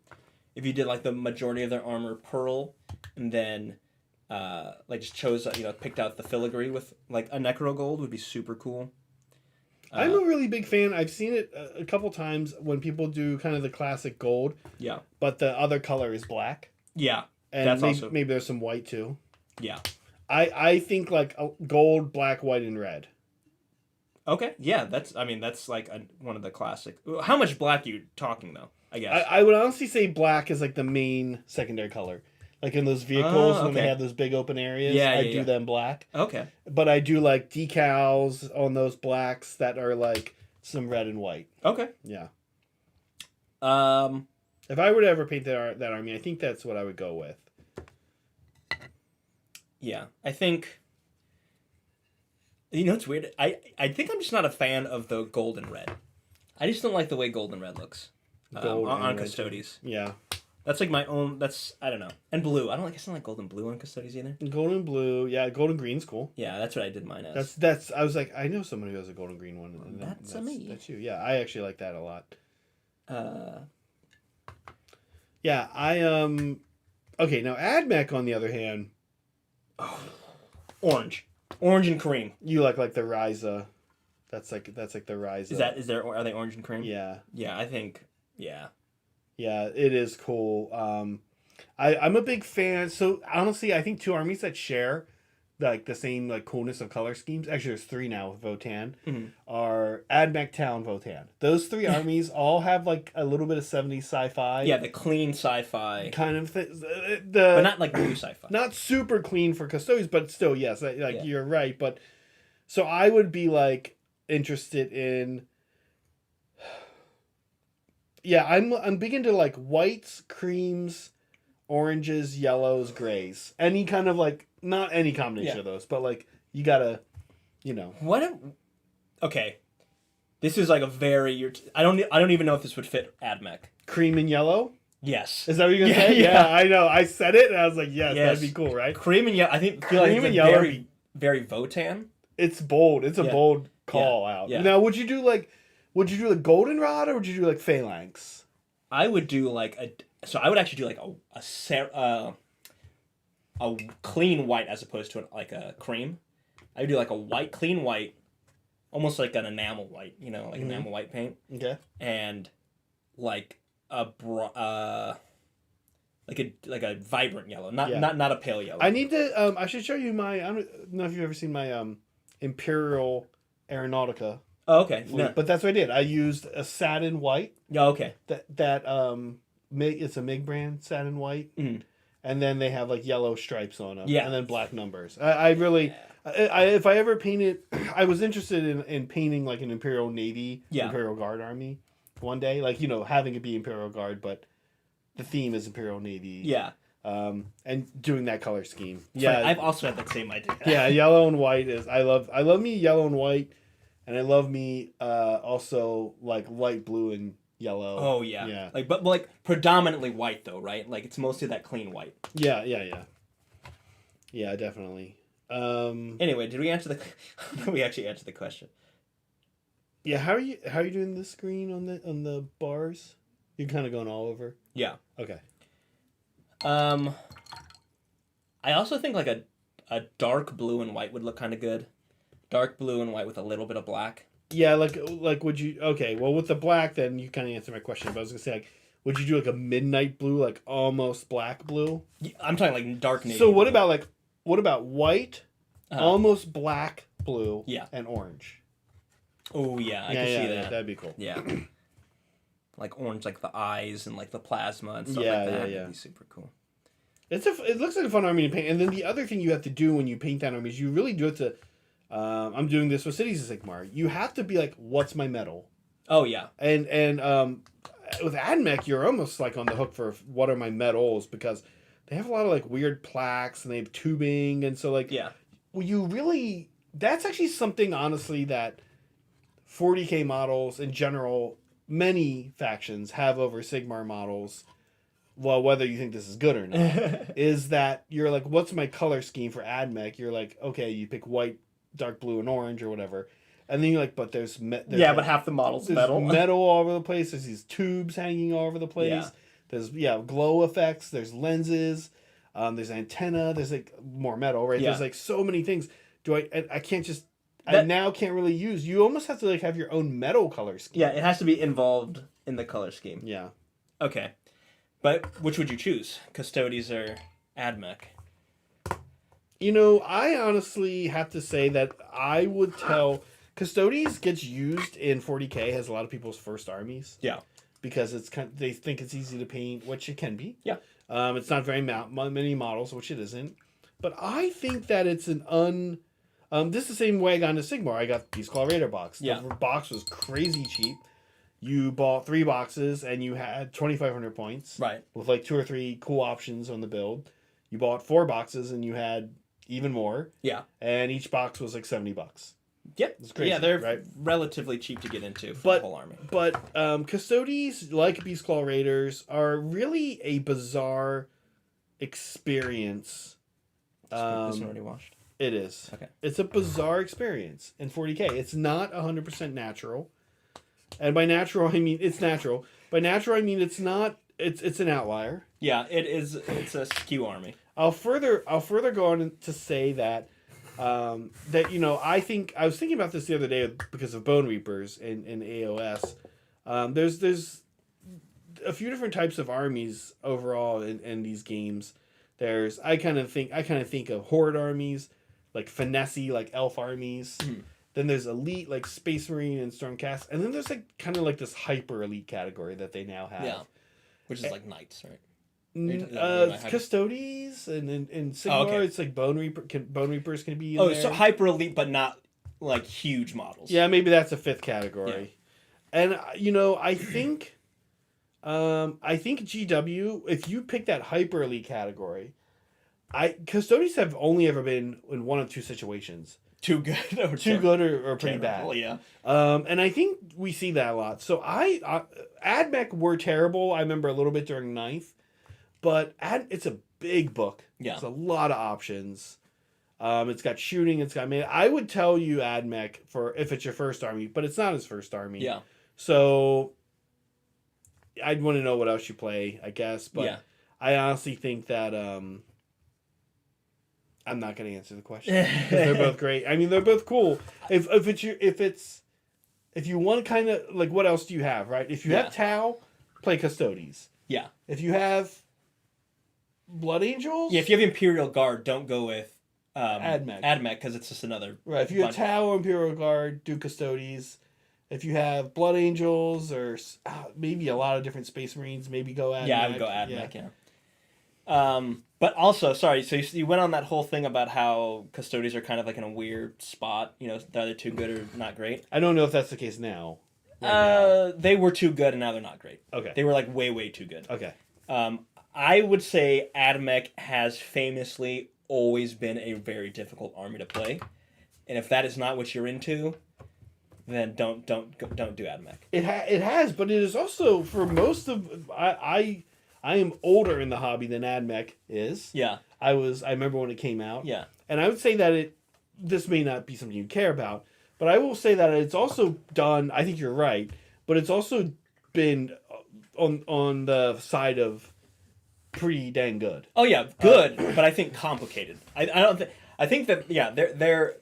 if you did like the majority of their armor pearl, and then just chose picked out the filigree with like a Necro gold would be super cool. I'm a really big fan. I've seen it a couple times when people do kind of the classic gold. Yeah. But the other color is black. Yeah. And maybe there's some white too. Yeah. I think like gold, black, white, and red. Okay. Yeah, that's like one of the classic. How much black are you talking though? I guess. I would honestly say black is like the main secondary color. Like in those vehicles when they have those big open areas, I do them black. Okay. But I do like decals on those blacks that are like some red and white. Okay. Yeah. If I were to ever paint that army, I think that's what I would go with. Yeah, I think. It's weird. I think I'm just not a fan of the gold and red. I just don't like the way gold and red looks on Custodes. Yeah. That's like my own. I don't know. And blue. I don't like gold and blue on Custodes either. Gold and blue. Yeah, gold and green's cool. Yeah, that's what I did mine as. That's. I was like, I know someone who has a gold and green one. And that's me. That's you. Yeah, I actually like that a lot. Yeah, Okay, now AdMech on the other hand. Oh, orange and cream. You like the Ryza. That's like the Ryza. Are they orange and cream? Yeah. Yeah, I think. Yeah. Yeah, it is cool. I'm a big fan. So honestly, I think two armies that share like the same like coolness of color schemes. Actually, there's three now with Votan. Mm-hmm. Are AdMech, Town, Votan. Those three armies all have like a little bit of 70s sci-fi. Yeah, the clean sci-fi kind of thing. But not like blue sci-fi. Not super clean for Custodes, but still, yes, you're right. But so I would be like interested in. Yeah, I'm big into like whites, creams, oranges, yellows, grays. Any kind of like, not any combination of those, but like you gotta, Okay, this is like a very. I don't even know if this would fit AdMech. Cream and yellow. Yes. Is that what you're gonna say? Yeah, I know. I said it, and I was like, yes, that'd be cool, right? Cream and yellow. I think cream and yellow. Very, very Votan. It's bold. It's a bold call out. Yeah. Now, would you do the goldenrod or would you do like phalanx? I would do I would actually do like a clean white as opposed to a cream. I would do like a clean white, almost like an enamel white, like enamel white paint. Okay. And like a like a vibrant yellow, not a pale yellow. I need to. I should show you my. I don't know if you've ever seen my Imperial Aeronautica. Oh, okay. No. But that's what I did. I used a satin white. Oh, okay. It's a MIG brand satin white, and then they have like yellow stripes on them. Yeah. And then black numbers. I really. If I ever painted, I was interested in painting like an Imperial Navy, Imperial Guard army, one day. Like having it be Imperial Guard, but the theme is Imperial Navy. Yeah. And doing that color scheme. Yeah, I've also had that same idea. Yeah, yellow and white is I love me yellow and white, and I love me also like light blue and yellow. Oh yeah. Yeah. But like predominantly white though, right? Like it's mostly that clean white. Yeah, definitely. Anyway, did we we actually answer the question? Yeah, how are you doing this screen on the bars? You're kind of going all over. Yeah. Okay. I also think like a dark blue and white would look kind of good. Dark blue and white with a little bit of black. Yeah, like would you? Okay, well with the black, then you kind of answered my question. But I was gonna say, like, would you do like a midnight blue, like almost black blue? Yeah, I'm talking like dark navy. So what about white, almost black blue, and orange? Oh yeah, I can see that. Yeah, that'd be cool. Yeah. Like orange, like the eyes and like the plasma and stuff like that. Yeah. That'd be super cool. It looks like a fun army to paint. And then the other thing you have to do when you paint that army is you really do it to. I'm doing this with Cities of Sigmar. You have to be like, what's my metal? Oh yeah. And with AdMech, you're almost like on the hook for what are my metals, because they have a lot of like weird plaques and they have tubing, and so like well, you really that's actually something honestly that 40K models in general. Many factions have over Sigmar models, well, whether you think this is good or not, is that you're like, what's my color scheme for AdMech? You're like, okay, you pick white, dark blue, and orange or whatever. And then you're like, but there's but half the model's metal. Metal all over the place. There's these tubes hanging all over the place. Yeah. There's, glow effects. There's lenses. There's antenna. There's like more metal, right? Yeah. There's like so many things. I can't just... I now can't really use. You almost have to like have your own metal color scheme. Yeah, it has to be involved in the color scheme. Yeah. Okay, but which would you choose? Custodes or AdMech? I honestly have to say that I would tell Custodes gets used in 40K as a lot of people's first armies. Yeah. Because they think it's easy to paint, which it can be. Yeah. It's not very many models, which it isn't. But I think that it's this is the same way I got into Sigmar. I got Beastclaw Raider box. The box was crazy cheap. You bought 3 boxes and you had 2,500 points. Right. With like 2 or 3 cool options on the build. You bought 4 boxes and you had even more. Yeah. And each box was like $70. Yep. It's crazy. Yeah, they're relatively cheap to get into for the whole army. But Custodes, like Beastclaw Raiders, are really a bizarre experience. Is already washed? It is. Okay. It's a bizarre experience in 40K. It's not 100% natural. And by natural, I mean it's natural. By natural, I mean it's not. It's an outlier. Yeah, it is. It's a skew army. I'll further go on to say that I think I was thinking about this the other day because of Bone Reapers in AOS. There's a few different types of armies overall in these games. I kind of think of horde armies, like finesse, like elf armies. Mm-hmm. Then there's elite, like Space Marine and Stormcast, and then there's like kind of like this hyper elite category that they now have. Yeah, which is like knights, right? Custodes and in Sigmar, it's like Bone Reapers can be. In there. So hyper elite, but not like huge models. Yeah, maybe that's a 5th category. Yeah. And I think GW, if you pick that hyper elite category, Custodes have only ever been in one of 2 situations. Too good or pretty bad. Yeah. And I think we see that a lot. So AdMech were terrible. I remember a little bit during 9th. But it's a big book. Yeah. It's a lot of options. It's got shooting. It's got melee. I would tell you AdMech if it's your first army, but it's not his first army. Yeah. So I'd want to know what else you play, I guess. But I honestly think that I'm not going to answer the question because they're both great. I mean, they're both cool. If you want kind of like, what else do you have, right? If you have Tau, play Custodes. Yeah. If you have Blood Angels, yeah. If you have Imperial Guard, don't go with Admech. Admech because it's just another. Right. If you have Tau or Imperial Guard, do Custodes. If you have Blood Angels or maybe a lot of different Space Marines, maybe go Admech. Yeah, I would go Admech. Yeah. But also, sorry, so you went on that whole thing about how Custodes are kind of like in a weird spot. You know, they're either too good or not great. I don't know if that's the case now. They were too good and now they're not great. Okay. They were like way, way too good. Okay. I would say Admech has famously always been a very difficult army to play. And if that is not what you're into, then don't do Admech. It has, but it is also for most of I am older in the hobby than Admech is. Yeah. I remember when it came out. Yeah. And I would say that this may not be something you care about, but I will say that it's also done, I think you're right, but it's also been on the side of pretty dang good. Oh yeah, good, but I think complicated. I think that they're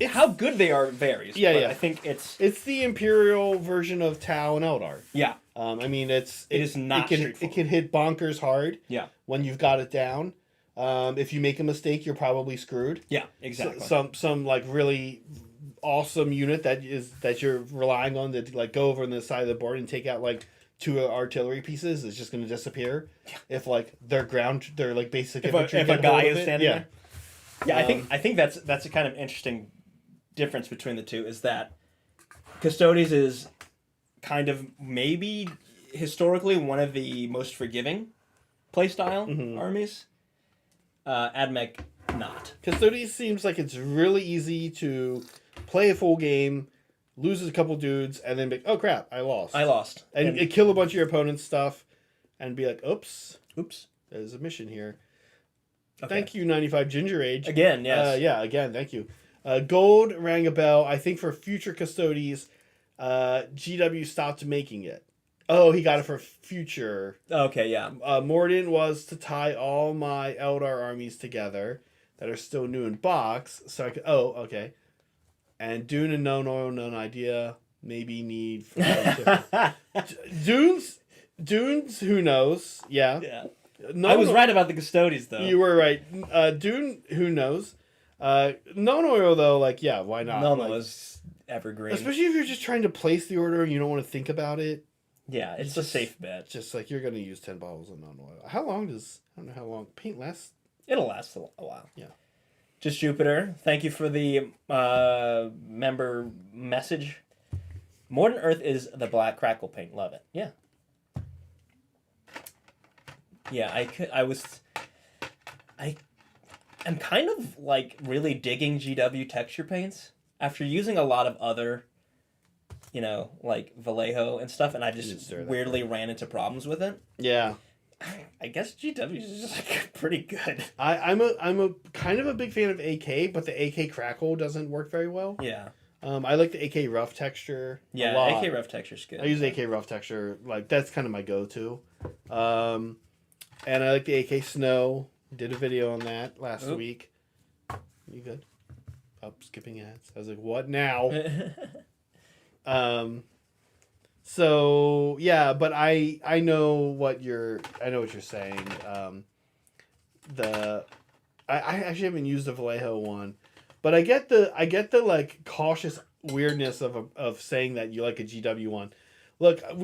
how good they are varies. Yeah, but yeah. I think it's the Imperial version of Tau and Eldar. Yeah. I mean, it is not it can hit bonkers hard. Yeah. When you've got it down. If you make a mistake, you're probably screwed. Yeah, exactly. Some like really awesome unit that you're relying on to like go over on the side of the board and take out like 2 artillery pieces is just going to disappear. Yeah. If like they're like basic infantry. If a guy is standing there. Yeah, I think that's a kind of interesting difference between the two is that Custodes is kind of maybe historically one of the most forgiving playstyle armies. Admech not. Custodes seems like it's really easy to play a full game, loses a couple dudes, and then be, oh crap, I lost. And kill a bunch of your opponent's stuff, and be like, oops, there's a mission here. Okay. Thank you, 95 Ginger Age. Again, yes. Again, thank you. Gold rang a bell. I think for future Custodes, GW stopped making it. Oh, he got it for future. Okay, yeah. Morden was to tie all my Eldar armies together that are still new in box. So I could. Oh, okay. And Dune and no idea. Maybe need for Dunes. Who knows? Yeah. Yeah. I was right about the Custodes though. You were right. Dune. Who knows? No though. Like yeah, why not? No is evergreen. Especially if you're just trying to place the order and you don't want to think about it. Yeah, it's a safe bet. Just like you're going to use 10 bottles of non-oil. How long does... I don't know how long... Paint lasts? It'll last a while. Yeah. Just Jupiter. Thank you for the member message. Modern Earth is the black crackle paint. Love it. Yeah. Yeah, I'm kind of like really digging GW texture paints after using a lot of other... You know, like Vallejo and stuff, and I just weirdly ran into problems with it. Yeah, I guess GW is just like pretty good. I'm a kind of a big fan of AK, but the AK crackle doesn't work very well. Yeah. I like the AK rough texture. Yeah, a lot. AK rough texture's good. I use AK rough texture, like that's kind of my go-to. And I like the AK snow. Did a video on that last week. You good? Oh, skipping ads. I was like, what now? So yeah, but I know what you're saying. I actually haven't used the Vallejo one, but I get the like cautious weirdness of saying that you like a GW one. Look, a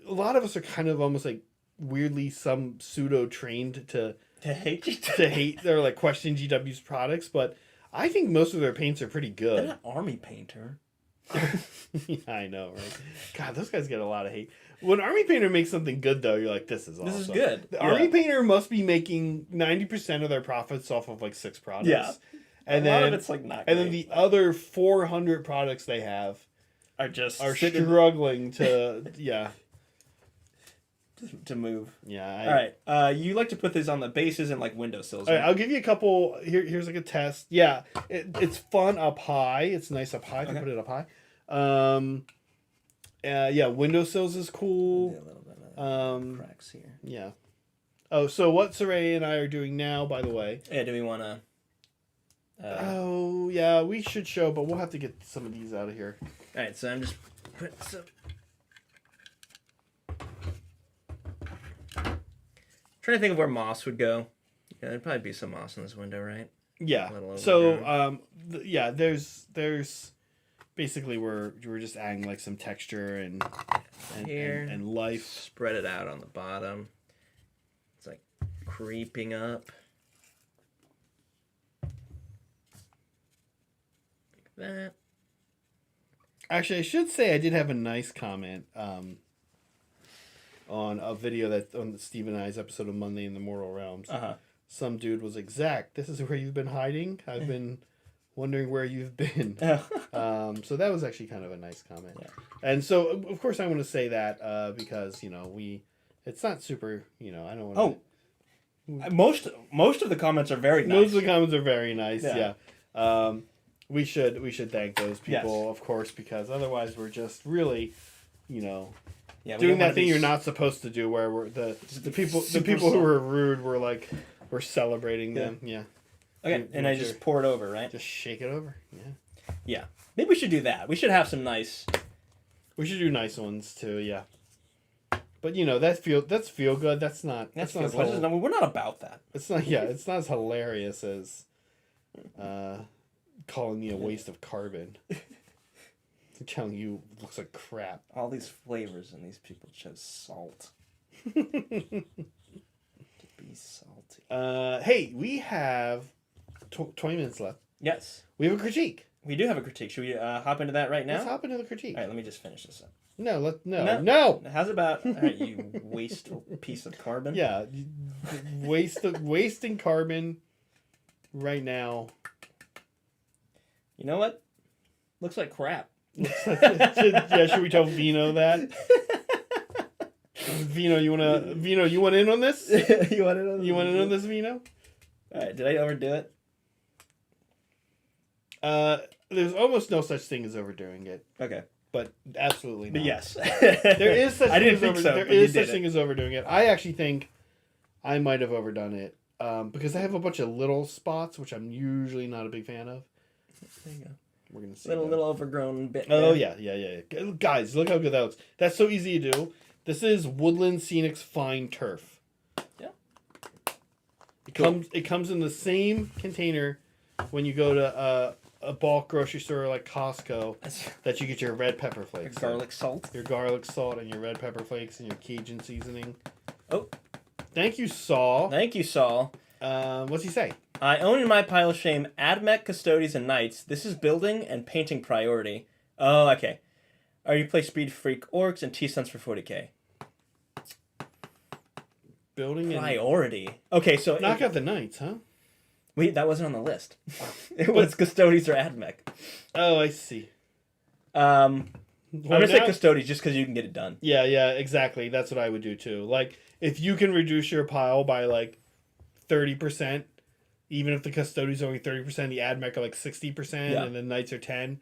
lot of us are kind of almost like weirdly some pseudo trained to hate or like question GW's products, but I think most of their paints are pretty good. They're not army painter. Yeah, I know, right? God, those guys get a lot of hate. When Army Painter makes something good, though, you're like, this is awesome. This is good. The Army Painter must be making 90% of their profits off of like 6 products. Yeah. And a lot of it's like not and then the other 400 products they have are struggling to to move. Yeah. All right. You like to put these on the bases and like windowsills. All right, I'll give you a couple. Here's like a test. Yeah, it's fun up high. It's nice up high. If you put it up high. Yeah, windowsills is cool. A little bit of cracks here. Yeah. Oh, so what Saray and I are doing now, by the way. Yeah, do we want to... Oh, yeah, we should show, but we'll have to get some of these out of here. All right, so I'm just putting some... Trying to think of where moss would go. Yeah, there'd probably be some moss in this window, right? Yeah. So, there's basically we're just adding like some texture and life. Spread it out on the bottom. It's like creeping up. Like that. Actually, I should say I did have a nice comment on a video that on Steve and I's episode of Monday in the Mortal Realms. Some dude was like, Zach, this is where you've been hiding? I've been wondering where you've been. So that was actually kind of a nice comment. Yeah. And so, of course, I want to say that because, it's not super, I don't want to... Most of the comments are very nice. Most of the comments are very nice, yeah. We should thank those people, of course, because otherwise we're just really, doing that thing you're not supposed to do, where we're the people who were rude were like we're celebrating them. Yeah. Okay, and I just pour it over, right? Just shake it over. Yeah. Yeah. Maybe we should do that. We should have some nice. We should do nice ones too. Yeah. But that's feel good. That's not. We're not about that. It's not. Yeah. It's not as hilarious as calling me a waste of carbon. I'm telling you, it looks like crap. All these flavors and these people chose salt. Be salty. Hey, we have 20 minutes left. Yes. We have a critique. We do have a critique. Should we hop into that right now? Let's hop into the critique. All right, let me just finish this up. No. How's about... All right, you wasteful piece of carbon. Yeah. Wasting carbon right now. You know what? Looks like crap. Should we tell Vino that? Vino, you want in on this? You want in on this, Vino? All right, did I overdo it? There's almost no such thing as overdoing it. Okay. But absolutely not. But yes. There is such I didn't think so. There is such thing as overdoing it. I actually think I might have overdone it. Because I have a bunch of little spots, which I'm usually not a big fan of. There you go. We're gonna see little overgrown bit. Oh yeah. Guys, look how good that looks. That's so easy to do. This is Woodland Scenics Fine Turf. Yeah. It comes in the same container when you go to a bulk grocery store like Costco that you get your red pepper flakes. Your garlic salt. Your garlic salt and your red pepper flakes and your Cajun seasoning. Oh. Thank you, Saul. What's he say? I own in my pile of shame Admech, Custodes, and Knights. This is building and painting priority. Oh, okay. I already play Speed Freak Orcs and T-Stunts for 40k. Building priority. Okay, so... Knock out the Knights, huh? Wait, that wasn't on the list. It was Custodes or Admech. Oh, I see. I'm going to say Custodes just because you can get it done. Yeah, exactly. That's what I would do, too. Like, if you can reduce your pile by, like, 30%, even if the Custodes are only 30%, the Admech are, like, 60%, and the Knights are 10%,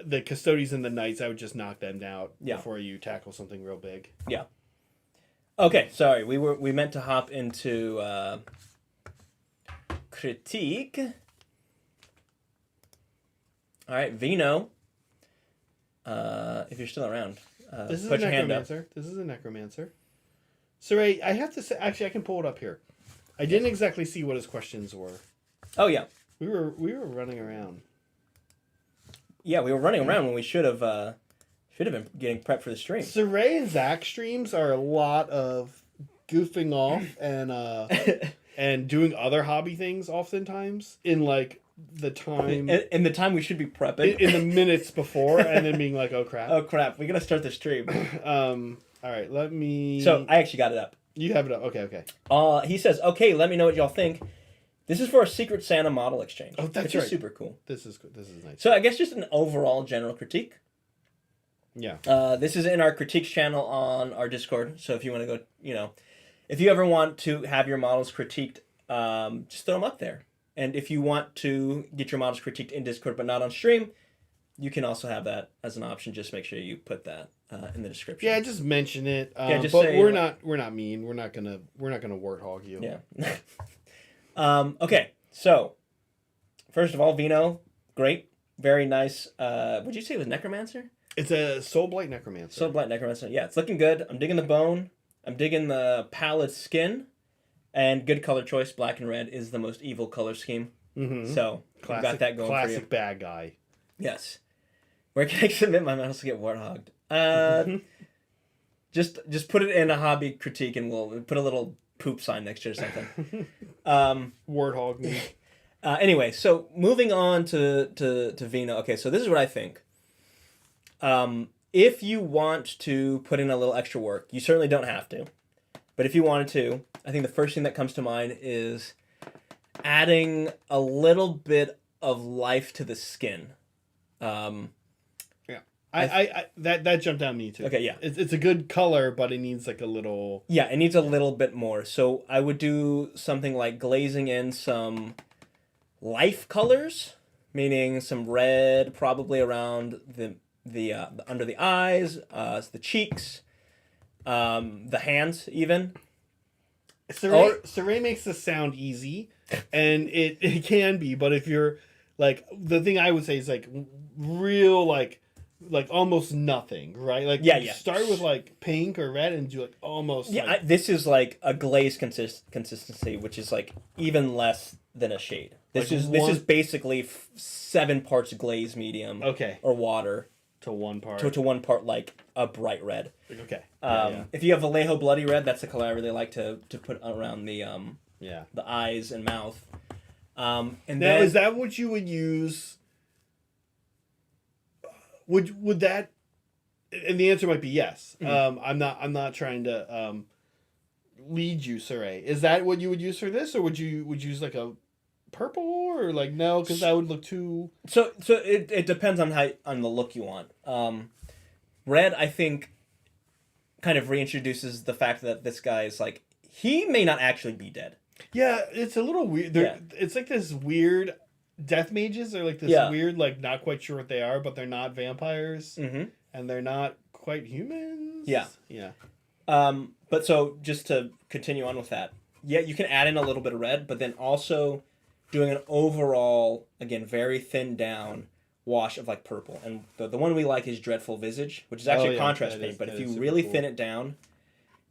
the Custodes and the Knights, I would just knock them out before you tackle something real big. Yeah. Okay, sorry. We meant to hop into critique. All right, Vino. If you're still around, this is put a your hand up. This is a necromancer. Saray, I have to say, actually, I can pull it up here. I didn't exactly see what his questions were. Oh yeah, we were running around. Yeah, we were running around when we should have been getting prepped for the stream. Saray and Zach streams are a lot of goofing off and and doing other hobby things oftentimes in like the time in the time we should be prepping in the minutes before and then being like, oh crap, we gotta start the stream. All right, let me. So I actually got it up. You have it up. Okay. He says, okay, let me know what y'all think. This is for a Secret Santa model exchange. Oh, that's which right. is super cool. This is good. This is nice. So I guess just an overall general critique. Yeah. This is in our critiques channel on our Discord. So if you want to go, if you ever want to have your models critiqued, just throw them up there. And if you want to get your models critiqued in Discord but not on stream, you can also have that as an option. Just make sure you put that in the description. Yeah, just mention it. But say, we're not mean. We're not gonna warthog you. Yeah. Okay, so first of all, Vino, great. Very nice. Would you say it was Necromancer? It's a Soulblight Necromancer. Soulblight Necromancer. Yeah, it's looking good. I'm digging the bone. I'm digging the pallid skin. And good color choice. Black and red is the most evil color scheme. Mm-hmm. So, you've got that going for you. Classic bad guy. Yes. Where can I submit my medals to get warthogged? Just put it in a hobby critique and we'll put a little poop sign next to it or something. Warthog me. Anyway, so moving on to Vino. Okay, so this is what I think. If you want to put in a little extra work, you certainly don't have to. But if you wanted to, I think the first thing that comes to mind is adding a little bit of life to the skin. That jumped out at me too. Okay, yeah. It's a good color, but it needs like a little... Yeah, it needs a little bit more. So I would do something like glazing in some life colors, meaning some red probably around the under the eyes, the cheeks, the hands even. Saray makes this sound easy, and it can be, but if you're like, the thing I would say is like real like almost nothing, right? Like start with like pink or red and do like almost this is like a glaze consistency, which is like even less than a shade. This is basically 7 parts glaze medium, or water to 1 part to 1 part like a bright red. Okay. If you have Vallejo bloody red, that's the color I really like to put around the the eyes and mouth. And now, then, is that what you would use? Would that? And the answer might be yes. Mm-hmm. I'm not trying to lead you, Saray. Is that what you would use for this, or would you use like a purple, or like no, because that would look too. So it depends on the look you want. Red, I think, kind of reintroduces the fact that this guy is like, he may not actually be dead. Yeah, it's a little weird. It's like this weird. Death mages are like this weird, like not quite sure what they are, but they're not vampires, and they're not quite humans. Yeah. But so just to continue on with that, you can add in a little bit of red, but then also doing an overall, again, very thin down wash of like purple. And the one we like is Dreadful Visage, which is actually a contrast paint, but if you really thin it down,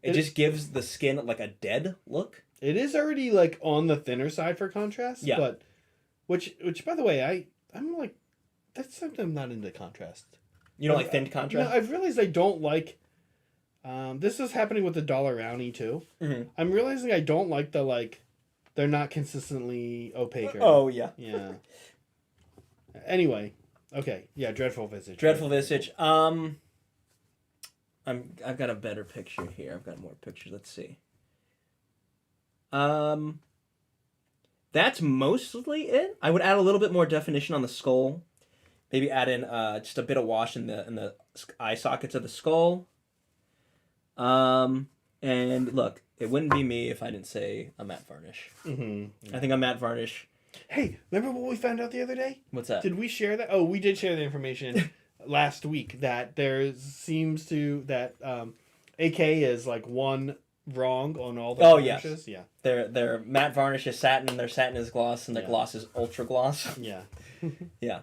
it just gives the skin like a dead look. It is already like on the thinner side for contrast, but which by the way, I'm like, that's something I'm not into contrast. You don't like thin contrast? No, I've realized I don't like. This is happening with the Dollar Rounty too. Mm-hmm. I'm realizing I don't like the like, they're not consistently opaque. Yeah. Anyway, okay, yeah, Dreadful Visage. Dreadful Visage. I've got a better picture here. I've got more pictures. Let's see. That's mostly it. I would add a little bit more definition on the skull. Maybe add in just a bit of wash in the eye sockets of the skull. And look, it wouldn't be me if I didn't say a matte varnish. Mm-hmm. I think a matte varnish. Hey, remember what we found out the other day? What's that? Did we share that? Oh, we did share the information last week that there seems to that AK is like one wrong on all the varnishes. Yeah. Their matte varnish is satin, their satin is gloss, and their gloss is ultra gloss. Yeah. Yeah.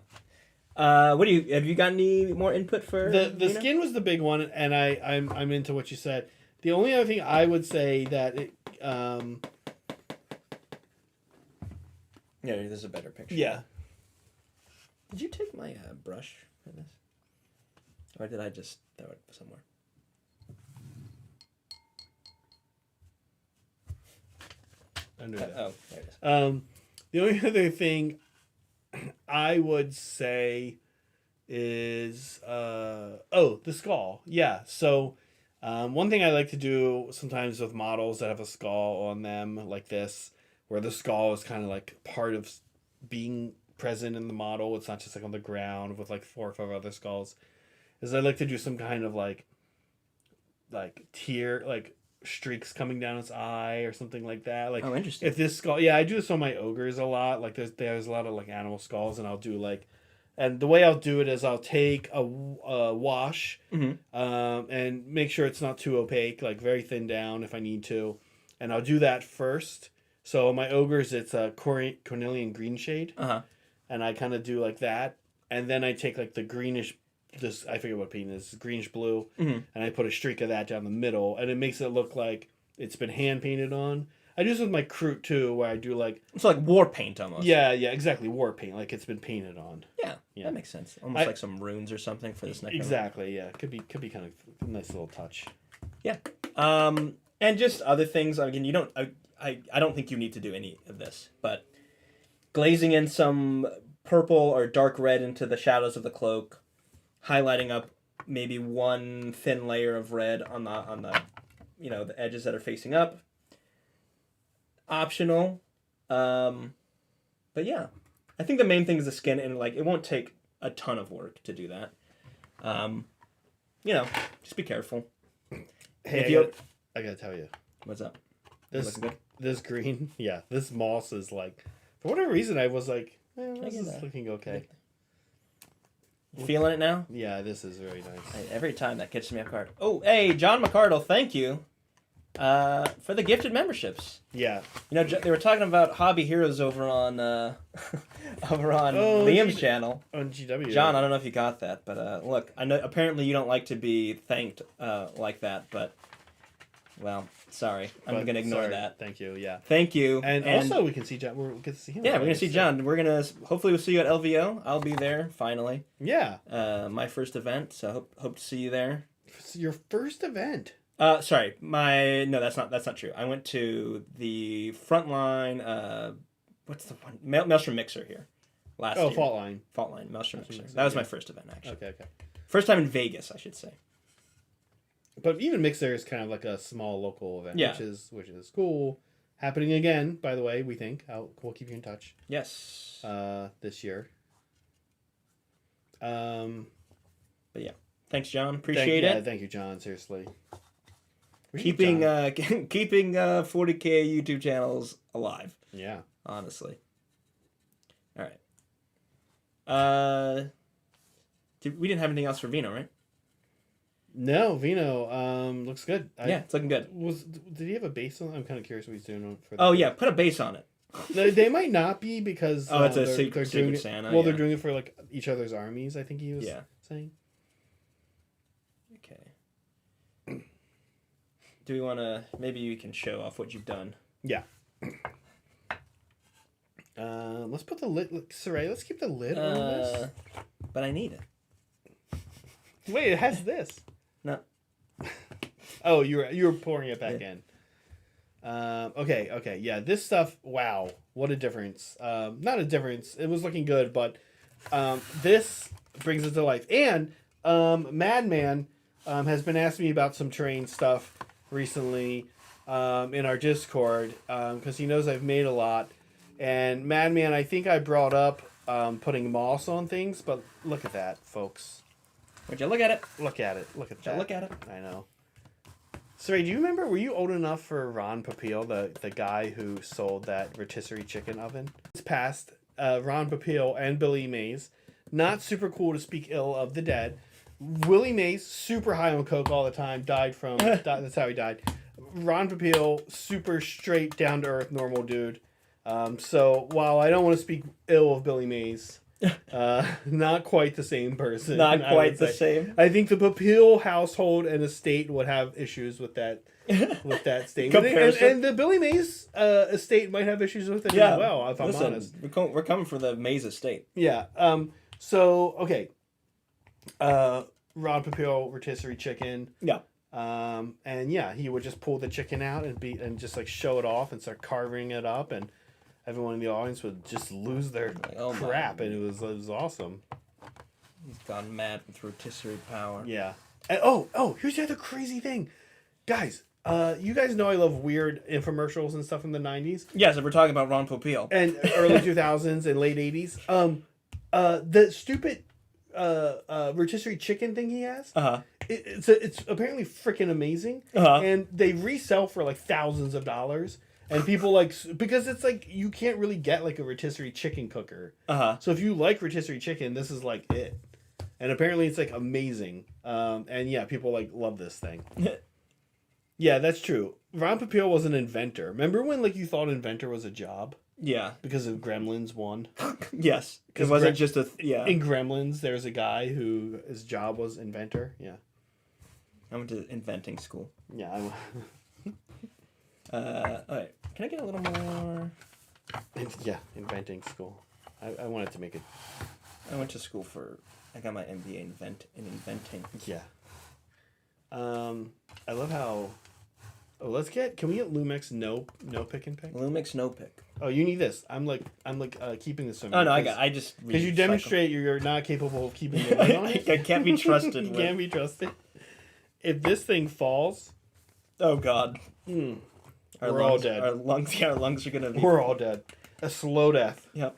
Have you got any more input for the skin was the big one, and I'm into what you said. The only other thing I would say that it there's a better picture. Yeah. Did you take my brush for this? Or did I just throw it somewhere? Under that. Oh, there it is. The only other thing I would say is the skull. Yeah. So one thing I like to do sometimes with models that have a skull on them like this, where the skull is kind of like part of being present in the model. It's not just like on the ground with like 4 or 5 other skulls. Is I like to do some kind of like tear, like streaks coming down its eye or something like that. Like, oh, interesting. If this skull, I do this on my ogres a lot. Like there's a lot of like animal skulls, and I'll do like, and the way I'll do it is I'll take a wash, and make sure it's not too opaque, like very thin down if I need to, and I'll do that first. So my ogres, it's a cornelian green shade. and I kind of do like that, and then I take like the greenish, I forget what paint is, greenish blue, and I put a streak of that down the middle, and it makes it look like it's been hand painted on. I do this with my Kroot too, where I do like it's like war paint almost. Yeah, exactly, war paint, like it's been painted on. Yeah, that makes sense. Almost like some runes or something for this Necron. Exactly, yeah, could be kind of a nice little touch. Yeah, and just other things. Again, you don't. I don't think you need to do any of this, but glazing in some purple or dark red into the shadows of the cloak, highlighting up maybe one thin layer of red on the the edges that are facing up. Optional, but yeah, I think the main thing is the skin, and like it won't take a ton of work to do that. Just be careful. Hey, I gotta tell you, what's up? This green, this moss is like, for whatever reason, I was like, this is looking okay. Feeling it now? Yeah, this is very nice. Every time that catches me off guard. Oh, hey, John McCardle, thank you. For the gifted memberships. Yeah. They were talking about Hobby Heroes over on Liam's channel. On GW. John, I don't know if you got that, but look, I know apparently you don't like to be thanked like that, but well, sorry. I'm going to ignore that. Thank you, yeah. Thank you. And also we can see John. We'll get to see him. Yeah, we're going to see John. Hopefully we'll see you at LVO. I'll be there, finally. Yeah. My first event, so hope to see you there. It's your first event? Sorry, no, that's not true. I went to the Frontline. What's the one? Maelstrom Mixer here last year. Fault Line, Maelstrom Mixer. That was my first event, actually. Okay. First time in Vegas, I should say. But even Mixer is kind of like a small local event, which is cool. Happening again, by the way. We think we'll keep you in touch. Yes. This year. But yeah, thanks, John. Appreciate it. Thank you, John. Seriously. Keeping 40K YouTube channels alive. Yeah. Honestly. All right. We didn't have anything else for Vino, right? No, Vino looks good. It's looking good. Did he have a base on? I'm kind of curious what he's doing for. Oh yeah, put a base on it. They might not be because it's a secret Santa. Well, they're doing it for like each other's armies. I think he was saying. Okay. Do we want to? Maybe you can show off what you've done. Yeah. Let's put the lid. Cire, let's keep the lid on this. But I need it. Wait, it has this. No. Oh, you were pouring it back in. Okay. Yeah, this stuff. Wow, what a difference. Not a difference. It was looking good, but this brings it to life. And Madman has been asking me about some terrain stuff recently in our Discord because he knows I've made a lot. And Madman, I think I brought up putting moss on things, but look at that, folks. Would you look at it? Look at it. Look at that. Look at it. I know. Sorry, do you remember, were you old enough for Ron Papil, the guy who sold that rotisserie chicken oven? It's past Ron Papil and Billy Mays. Not super cool to speak ill of the dead. Willie Mays, super high on coke all the time, that's how he died. Ron Papil, super straight, down-to-earth, normal dude. So while I don't want to speak ill of Billy Mays, not quite the same person. Not quite the same. I think the Papil household and estate would have issues with that statement. And the Billy Mays estate might have issues with it as well, if I'm honest. We're coming for the Mays estate. Yeah. So, okay. Ron Papil rotisserie chicken. Yeah. And yeah, he would just pull the chicken out and just like show it off and start carving it up, and everyone in the audience would just lose their crap, and it was awesome. He's gone mad with rotisserie power. Yeah. And here's the other crazy thing, guys. You guys know I love weird infomercials and stuff from the 90s. Yes, if we're talking about Ron Popeil. And early 2000s and late 80s. The stupid rotisserie chicken thing he has. It's apparently freaking amazing. And they resell for like thousands of dollars. And people because it's like you can't really get like a rotisserie chicken cooker. So if you like rotisserie chicken, this is like it. And apparently it's like amazing. And yeah, people like love this thing. Yeah, that's true. Ron Papil was an inventor. Remember when like you thought inventor was a job? Yeah. Because of Gremlins 1. Yes. It wasn't just a... Yeah. In Gremlins, there's a guy who his job was inventor. Yeah. I went to inventing school. Yeah. Alright. Can I get a little more... Yeah, inventing school. I wanted to make it... I went to school for... I got my MBA in inventing. Yeah. I love how... Oh, can we get Lumx no pick and pick? Lumx no pick. Oh, you need this. I'm like keeping this on. Oh no, I just because you demonstrate you're not capable of keeping the lid on it. I can't be trusted. You can't be trusted. If this thing falls, oh god, we're lungs, all dead. Our lungs are gonna be. We're all dead. A slow death. Yep.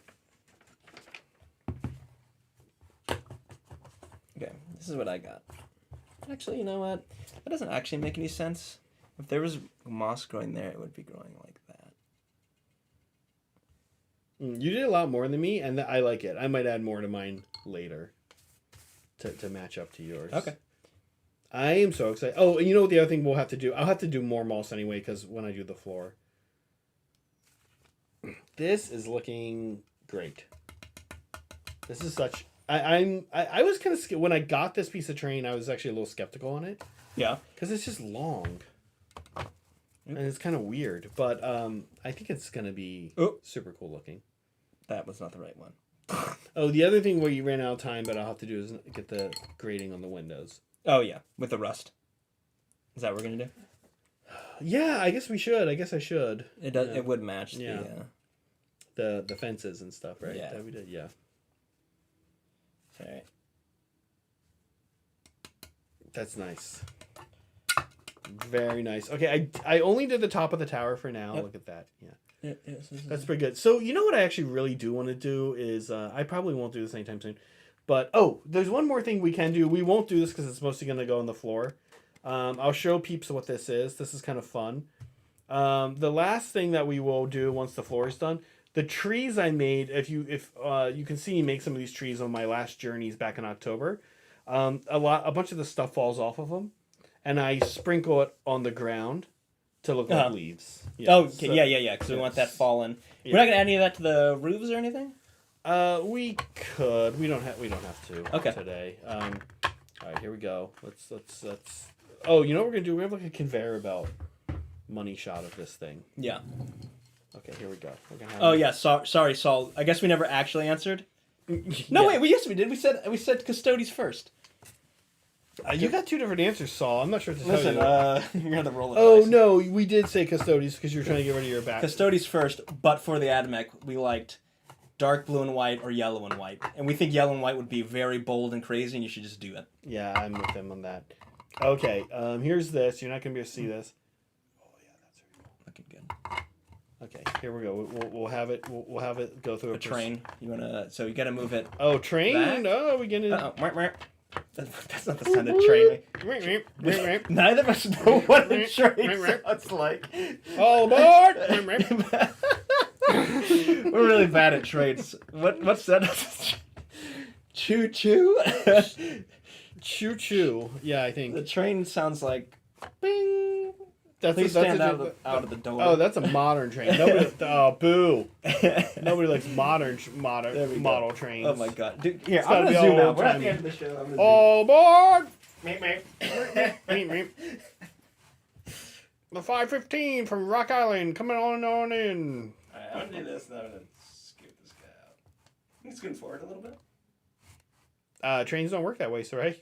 Okay, this is what I got. Actually, you know what? That doesn't actually make any sense. If there was moss growing there, it would be growing like that. You did a lot more than me, and I like it. I might add more to mine later to match up to yours. Okay. I am so excited. Oh, and you know what the other thing we'll have to do? I'll have to do more moss anyway, because when I do the floor. This is looking great. This is such... I was kind of... When I got this piece of terrain, I was actually a little skeptical on it. Yeah. Because it's just long. And it's kind of weird, but I think it's going to be super cool looking. That was not the right one. Oh, the other thing where you ran out of time, but I'll have to do is get the grading on the windows. Oh, yeah, with the rust. Is that what we're going to do? Yeah, I guess we should. I guess I should. It does. Yeah. It would match the fences and stuff, right? Yeah. That we did, yeah. All right. That's nice. Very nice. Okay, I only did the top of the tower for now. Yep. Look at that. Yeah. That's pretty good. So, you know what I actually really do want to do is, I probably won't do this anytime soon, but, there's one more thing we can do. We won't do this because it's mostly going to go on the floor. I'll show peeps what this is. This is kind of fun. The last thing that we will do once the floor is done, the trees I made, if you can see me make some of these trees on my last journeys back in October, a bunch of the stuff falls off of them. And I sprinkle it on the ground to look like leaves. Yeah. Oh, okay. So, yeah. Because we want that fallen. Yeah. We're not gonna add any of that to the roofs or anything. We could. We don't have to. Today. All right, here we go. Let's. Oh, you know what we're gonna do? We're gonna have like a conveyor belt money shot of this thing. Yeah. Okay, here we go. We're gonna have yeah. Sorry, Saul. I guess we never actually answered. No, wait. Yes, we did. We said custodies first. You got two different answers, Saul. I'm not sure what to tell you. Listen, you're gonna roll it. Oh, no, we did say custodies because you were trying to get rid of your back. Custodies first, but for the Admech, we liked dark blue and white or yellow and white. And we think yellow and white would be very bold and crazy, and you should just do it. Yeah, I'm with them on that. Okay, here's this. You're not going to be able to see this. Oh, yeah, that's very cool. Looking good. Okay, here we go. We'll have it. We'll have it go through a train. You wanna? So you got to move it. Oh, train? Back. Oh, we get it. That's not the sound of train. Neither of us know what a train sounds like. All aboard! We're really bad at trains. What's that? Choo choo? Choo choo. Yeah, I think. The train sounds like bing. Please stand out of the door. Oh, that's a modern train. Nobody. Boo. Nobody likes model trains. Oh my god. Dude, here, I'm gonna zoom out. We're at the end of the show. All aboard! The 515 from Rock Island coming on in. Alright, I'm gonna do this, and I'm gonna scoot this guy out. You can scoot forward a little bit. Trains don't work that way, so right?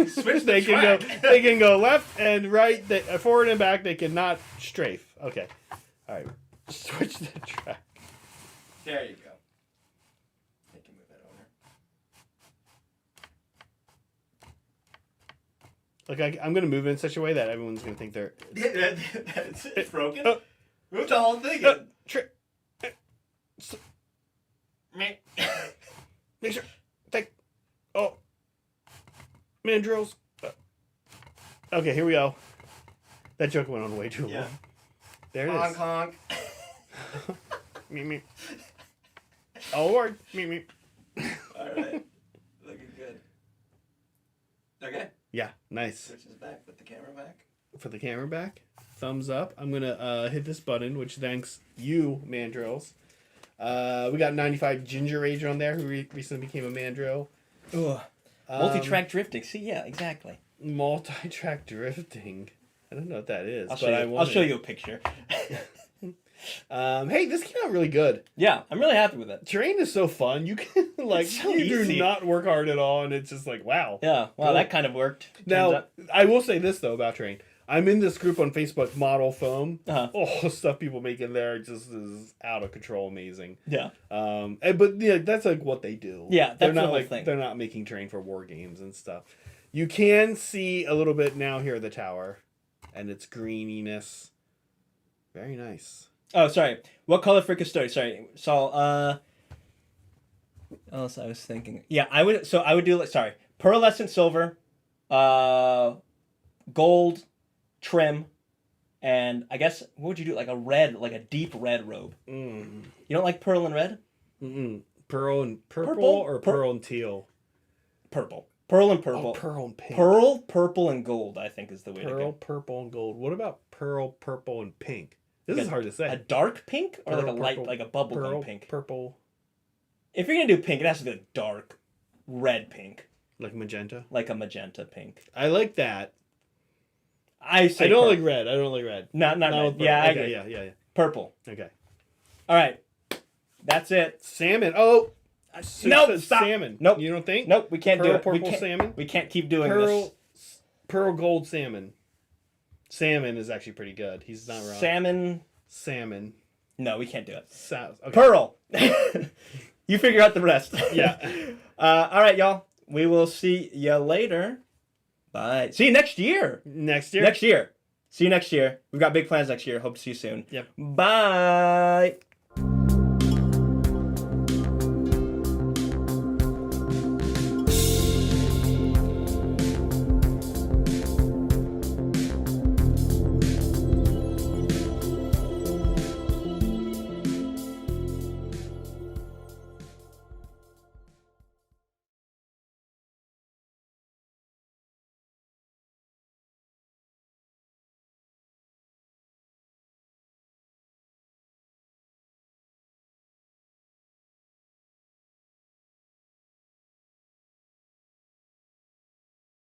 Switch the track. They can go left and right, forward and back. They cannot strafe. Okay. All right. Switch the track. There you go. I can move that over. Look, I'm going to move it in such a way that everyone's going to think they're... It's broken? Move the whole thing. Make sure. Mandrills. Okay, here we go. That joke went on way too long. There it is. Honk. Meep. All aboard. Meep. Alright. Looking good. Okay. Yeah, nice. Switch this back. Put the camera back. For the camera back. Thumbs up. I'm going to hit this button, which thanks you, Mandrills. We got 95 Ginger Rager on there, who recently became a Mandrill. Ugh. Multi-track drifting. See, yeah, exactly. Multi-track drifting. I don't know what that is. I'll show you a picture. Hey, this came out really good. Yeah, I'm really happy with it. Terrain is so fun. You can so you easy. do not work hard at all, and it's just like wow. Yeah, wow, that kind of worked. Now, I will say this though about Terrain. I'm in this group on Facebook, Model Foam. Oh, the stuff people make in there just is out of control, amazing. Yeah. But yeah, that's like what they do. Yeah, that's they're not the whole like thing. They're not making terrain for war games and stuff. You can see a little bit now here of the tower, and its greeniness. Very nice. Oh, sorry. What color for custodian? Sorry, Saul. What else I was thinking? Yeah, I would do pearlescent silver, gold trim, and I guess what would you do? Like a red, like a deep red robe. You don't like pearl and red? Pearl and purple or pearl and teal? Purple. Pearl and purple. Oh, pearl and pink. Pearl, purple, and gold, I think is the way to go. Pearl, purple, and gold. What about pearl, purple, and pink? This is hard to say. A dark pink or Pearl, like a light, purple, like a bubblegum pink? Purple. If you're gonna do pink, it has to be a dark red pink. Like magenta? Like a magenta pink. I like that. I don't like red. I don't like red. Not red. Yeah, I agree. Yeah. Purple. Okay. All right. That's it. Salmon. Oh. Nope. Stop. Salmon. Nope. You don't think? Nope. We can't do it. Purple salmon. We can't keep doing this. Pearl gold salmon. Salmon is actually pretty good. He's not wrong. Salmon. No, we can't do it. Okay. Pearl. You figure out the rest. Yeah. All right, y'all. We will see you later. Bye. See you next year. Next year. See you next year. We've got big plans next year. Hope to see you soon. Yep. Bye.